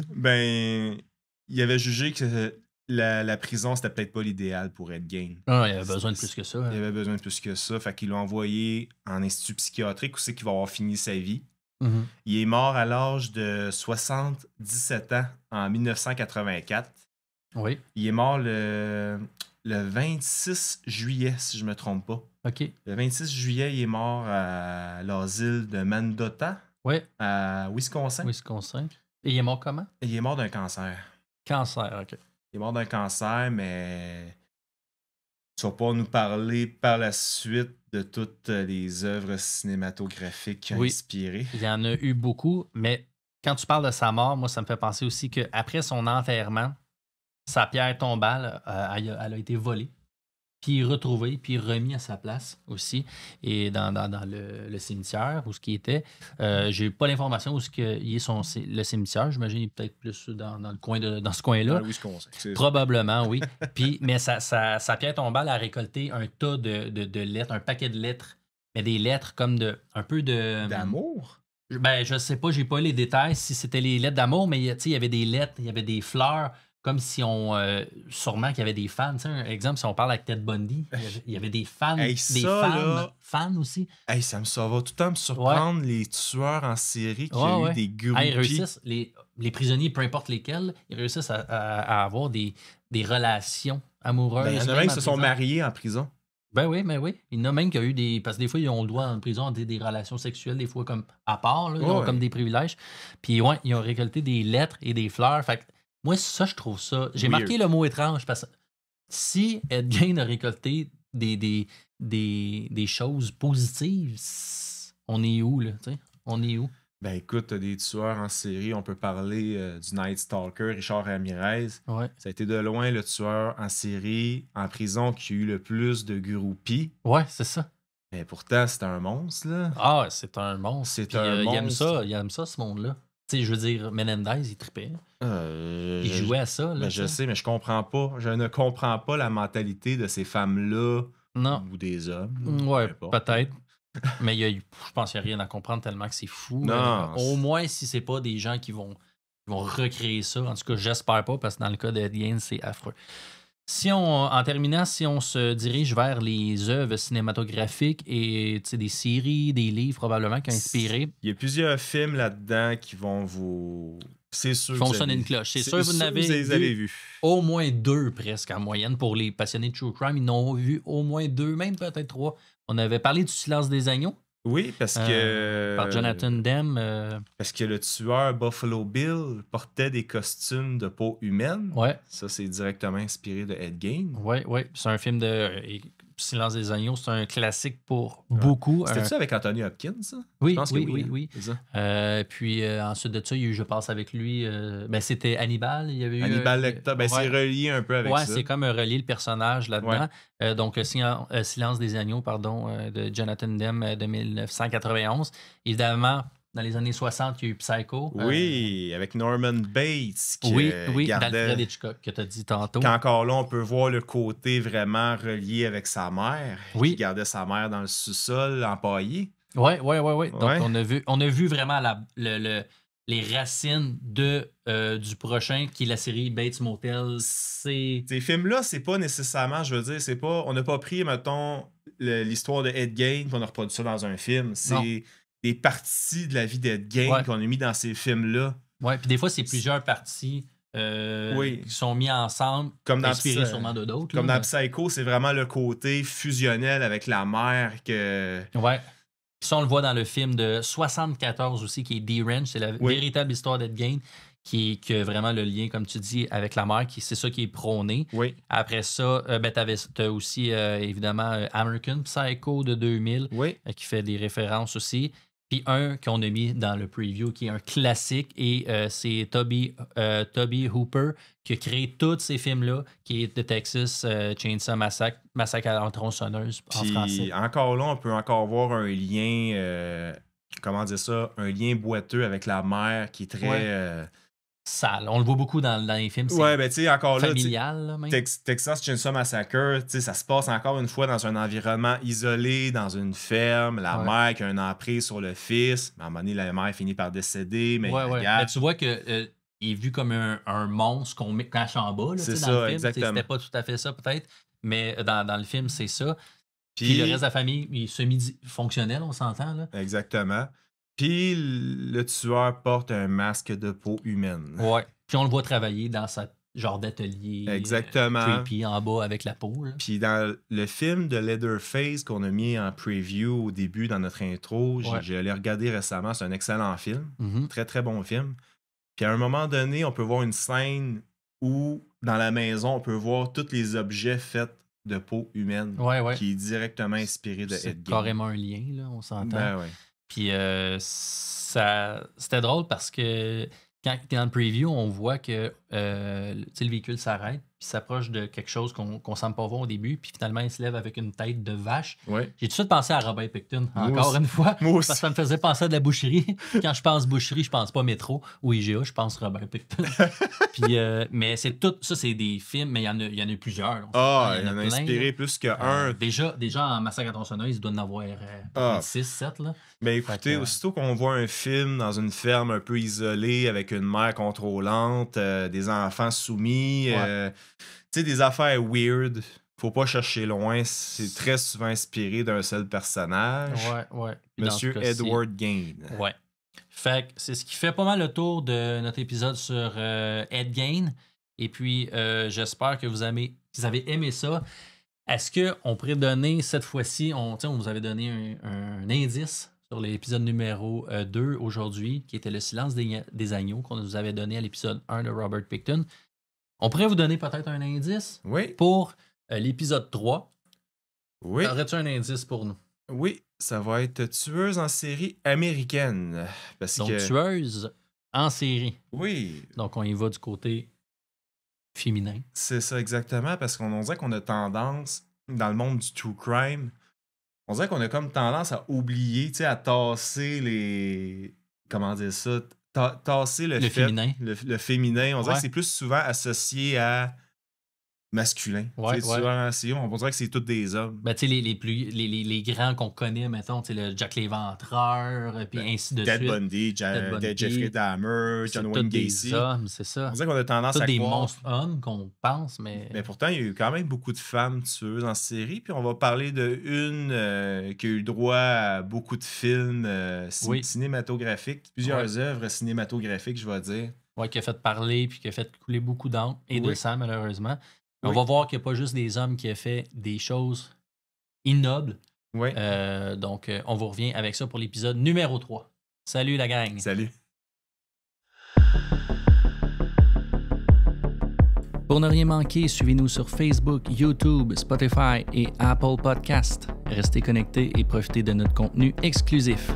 Il avait jugé que la prison, c'était peut-être pas l'idéal pour Ed Gein. Ah, il avait besoin de plus que ça. Il avait besoin de plus que ça. Fait qu'il l'a envoyé en institut psychiatrique où c'est qu'il va avoir fini sa vie. Mm-hmm. Il est mort à l'âge de 77 ans en 1984. Oui. Il est mort le 26 juillet, si je me trompe pas. OK. Le 26 juillet, il est mort à l'asile de Mendota, à Wisconsin. Et il est mort comment? Il est mort d'un cancer. Cancer, OK. Il est mort d'un cancer, mais tu vas pas nous parler par la suite de toutes les œuvres cinématographiques qui ont inspiré. Il y en a eu beaucoup, mais quand tu parles de sa mort, moi, ça me fait penser aussi qu'après son enterrement, sa pierre tombale, elle a été volée, puis retrouvée, puis remis à sa place aussi. Et dans le cimetière, où ce qui était, j'ai pas l'information où est le cimetière. J'imagine qu'il est peut-être plus dans le coin dans ce coin-là. Oui, probablement, oui. Puis, mais sa pierre tombale a récolté un tas de lettres, un paquet de lettres, mais des lettres comme un peu de... D'amour? Je sais pas, j'ai pas les détails si c'était les lettres d'amour, mais il y avait des lettres, il y avait des fleurs, comme si sûrement qu'il y avait des fans. Un exemple, si on parle avec Ted Bundy, il y avait des fans, fans aussi. Hey, ça va tout le temps me surprendre, les tueurs en série qui ont eu des groupies. Ils réussissent, les prisonniers, peu importe lesquels, ils réussissent à avoir des relations amoureuses. Il y en a même qui se sont mariés en prison. Oui. Il y en a même qui ont eu des... Parce que des fois, ils ont le droit en prison des relations sexuelles, des fois comme à part, là, ils ont comme des privilèges. Puis ils ont récolté des lettres et des fleurs. Fait que moi, ça, je trouve ça... J'ai marqué le mot étrange parce que si Ed Gein a récolté des choses positives, on est où, là? T'sais? On est où? Écoute, des tueurs en série, on peut parler du Night Stalker, Richard Ramirez. Ouais. Ça a été de loin le tueur en série en prison qui a eu le plus de groupies. Ouais, c'est ça. Mais pourtant, c'est un monstre, là. Ah, c'est un monstre. C'est un monstre. Il aime ça, ce monde-là. Tu sais, je veux dire, Menendez, il trippait. Il jouait à ça. Là, je sais, mais je comprends pas. Je ne comprends pas la mentalité de ces femmes-là. Non. Ou des hommes. Ouais, peut-être. Mais je pense qu'il n'y a rien à comprendre tellement que c'est fou. Non. Au moins, si c'est pas des gens qui vont recréer ça. En tout cas, j'espère pas, parce que dans le cas d'Ed Gein, c'est affreux. En terminant, si on se dirige vers les œuvres cinématographiques et des séries, des livres probablement qui ont inspiré. Il y a plusieurs films là-dedans qui vont vous... C'est sûr. Ils vont sonner une cloche. C'est sûr que vous avez vu au moins 2 presque en moyenne. Pour les passionnés de True Crime, ils n'ont vu au moins 2, même peut-être 3. On avait parlé du Silence des agneaux. Oui, parce que... par Jonathan Demme. Parce que le tueur Buffalo Bill portait des costumes de peau humaine. Ouais. Ça, c'est directement inspiré de Ed Gein. Oui. C'est un film de... Silence des agneaux, c'est un classique pour beaucoup. C'était-tu avec Anthony Hopkins, ça? Oui, je pense que oui. Puis ensuite de ça, il y a eu Je passe avec lui. C'était Hannibal. Il y avait eu Hannibal Lecter. C'est relié un peu avec ça. Oui, c'est comme relier le personnage là-dedans. Ouais. Donc, Silence des agneaux, pardon, de Jonathan Demme de 1991. Évidemment, dans les années 60, il y a eu Psycho. Oui, avec Norman Bates qui gardait... d'Alfred Hitchcock, que tu as dit tantôt. Qu'encore là, on peut voir le côté vraiment relié avec sa mère. Oui. Qui gardait sa mère dans le sous-sol, empaillé. Ouais. Donc, Ouais. on a vu vraiment les racines du prochain, qui est la série Bates Motel. Ces films-là, c'est pas nécessairement, je veux dire, c'est pas. On n'a pas pris, mettons, l'histoire de Ed Gein et on a reproduit ça dans un film. C'est des parties de la vie d'Ed Gein qu'on a mis dans ces films-là. Ouais, puis des fois, c'est plusieurs parties qui sont mis ensemble, inspirées sûrement de d'autres. Comme dans Psycho, c'est vraiment le côté fusionnel avec la mère que. Ouais. Puis ça, on le voit dans le film de 74 aussi, qui est D-Ranch. C'est la véritable histoire d'Ed Gein, qui a vraiment le lien, comme tu dis, avec la mère. C'est ça qui est prôné. Oui. Après ça, t'as aussi, évidemment, American Psycho de 2000, qui fait des références aussi. Puis un qu'on a mis dans le preview, qui est un classique, et c'est Toby Hooper qui a créé tous ces films-là, qui est The Texas Chainsaw Massacre à la tronçonneuse en français. Encore là, on peut encore voir un lien, comment dire ça, un lien boiteux avec la mère qui est très... sale. On le voit beaucoup dans les films. Ouais, ben tu sais, encore là, familial, là, même. Texas Chainsaw Massacre, tu sais, ça se passe encore une fois dans un environnement isolé, dans une ferme, la mère qui a un emprise sur le fils. À un moment donné, la mère finit par décéder, mais Mais tu vois que il est vu comme un monstre qu'on cache en bas, là, c'est ça, ça, dans le film. exactement. C'était pas tout à fait ça, peut-être, mais dans le film, c'est ça. Puis le reste de la famille, il est semi-fonctionnel, on s'entend, là. Exactement. Puis le tueur porte un masque de peau humaine. Ouais. Puis on le voit travailler dans sa genre d'atelier. Exactement. Creepy en bas avec la peau. Là. Puis dans le film de Leatherface qu'on a mis en preview au début dans notre intro, je l'ai regardé récemment. C'est un excellent film. Très, très bon film. Puis à un moment donné, on peut voir une scène où, dans la maison, on peut voir tous les objets faits de peau humaine qui est directement inspiré de Ed Gein. C'est carrément un lien, là, on s'entend. Ben ouais. Puis c'était drôle parce que quand tu es dans le preview, on voit que le véhicule s'arrête puis s'approche de quelque chose qu'on semble pas voir au début, puis finalement, il se lève avec une tête de vache. Ouais. J'ai tout de suite pensé à Robert Picton, encore une fois, parce que ça me faisait penser à de la boucherie. Quand je pense boucherie, je pense pas métro ou IGA, je pense Robert Picton. Puis, mais c'est tout ça, c'est des films, mais il y en a plusieurs. Il y en a inspiré plus qu'un. Déjà, en Massacre à tronçonneuse, il doit en avoir 6, 7. Là. Mais écoutez, aussitôt qu'on voit un film dans une ferme un peu isolée avec une mère contrôlante, des enfants soumis, tu sais, des affaires weird, faut pas chercher loin. C'est très souvent inspiré d'un seul personnage. Ouais. Monsieur Edward Gein. Ouais. Fait que c'est ce qui fait pas mal le tour de notre épisode sur Ed Gein. Et puis, j'espère que vous avez aimé ça. Est-ce qu'on pourrait donner cette fois-ci, on vous avait donné un indice sur l'épisode numéro 2 aujourd'hui, qui était le silence des agneaux qu'on nous avait donné à l'épisode 1 de Robert Picton. On pourrait vous donner peut-être un indice pour l'épisode 3. Oui. Aurais-tu un indice pour nous? Oui, ça va être tueuse en série américaine. Donc, tueuse en série. Oui. Donc, on y va du côté féminin. C'est ça, exactement, parce qu'on dirait qu'on a tendance, dans le monde du true crime, on dirait qu'on a comme tendance à oublier, tu sais, à tasser les... Comment dire ça? Tasser le féminin. Le féminin. On dirait que c'est plus souvent associé à masculin. On dirait que c'est tous des hommes. Ben, tu sais, les grands qu'on connaît, mettons, tu sais, le Jack l'Éventreur, puis ainsi de Ted suite. Bundy, Jeffrey Dahmer, John Wayne Gacy. Des hommes, c'est ça. On dirait qu'on a tendance à des croire... monstres hommes qu'on pense, mais... Mais pourtant, il y a eu quand même beaucoup de femmes tueuses en série, puis on va parler d'une qui a eu droit à beaucoup de films cinématographiques, plusieurs œuvres cinématographiques, je vais dire. Oui, qui a fait parler, puis qui a fait couler beaucoup d'encre et de sang, malheureusement. On va voir qu'il n'y a pas juste des hommes qui ont fait des choses ignobles. Oui. Donc, on vous revient avec ça pour l'épisode numéro 3. Salut la gang. Salut. Pour ne rien manquer, suivez-nous sur Facebook, YouTube, Spotify et Apple Podcasts. Restez connectés et profitez de notre contenu exclusif.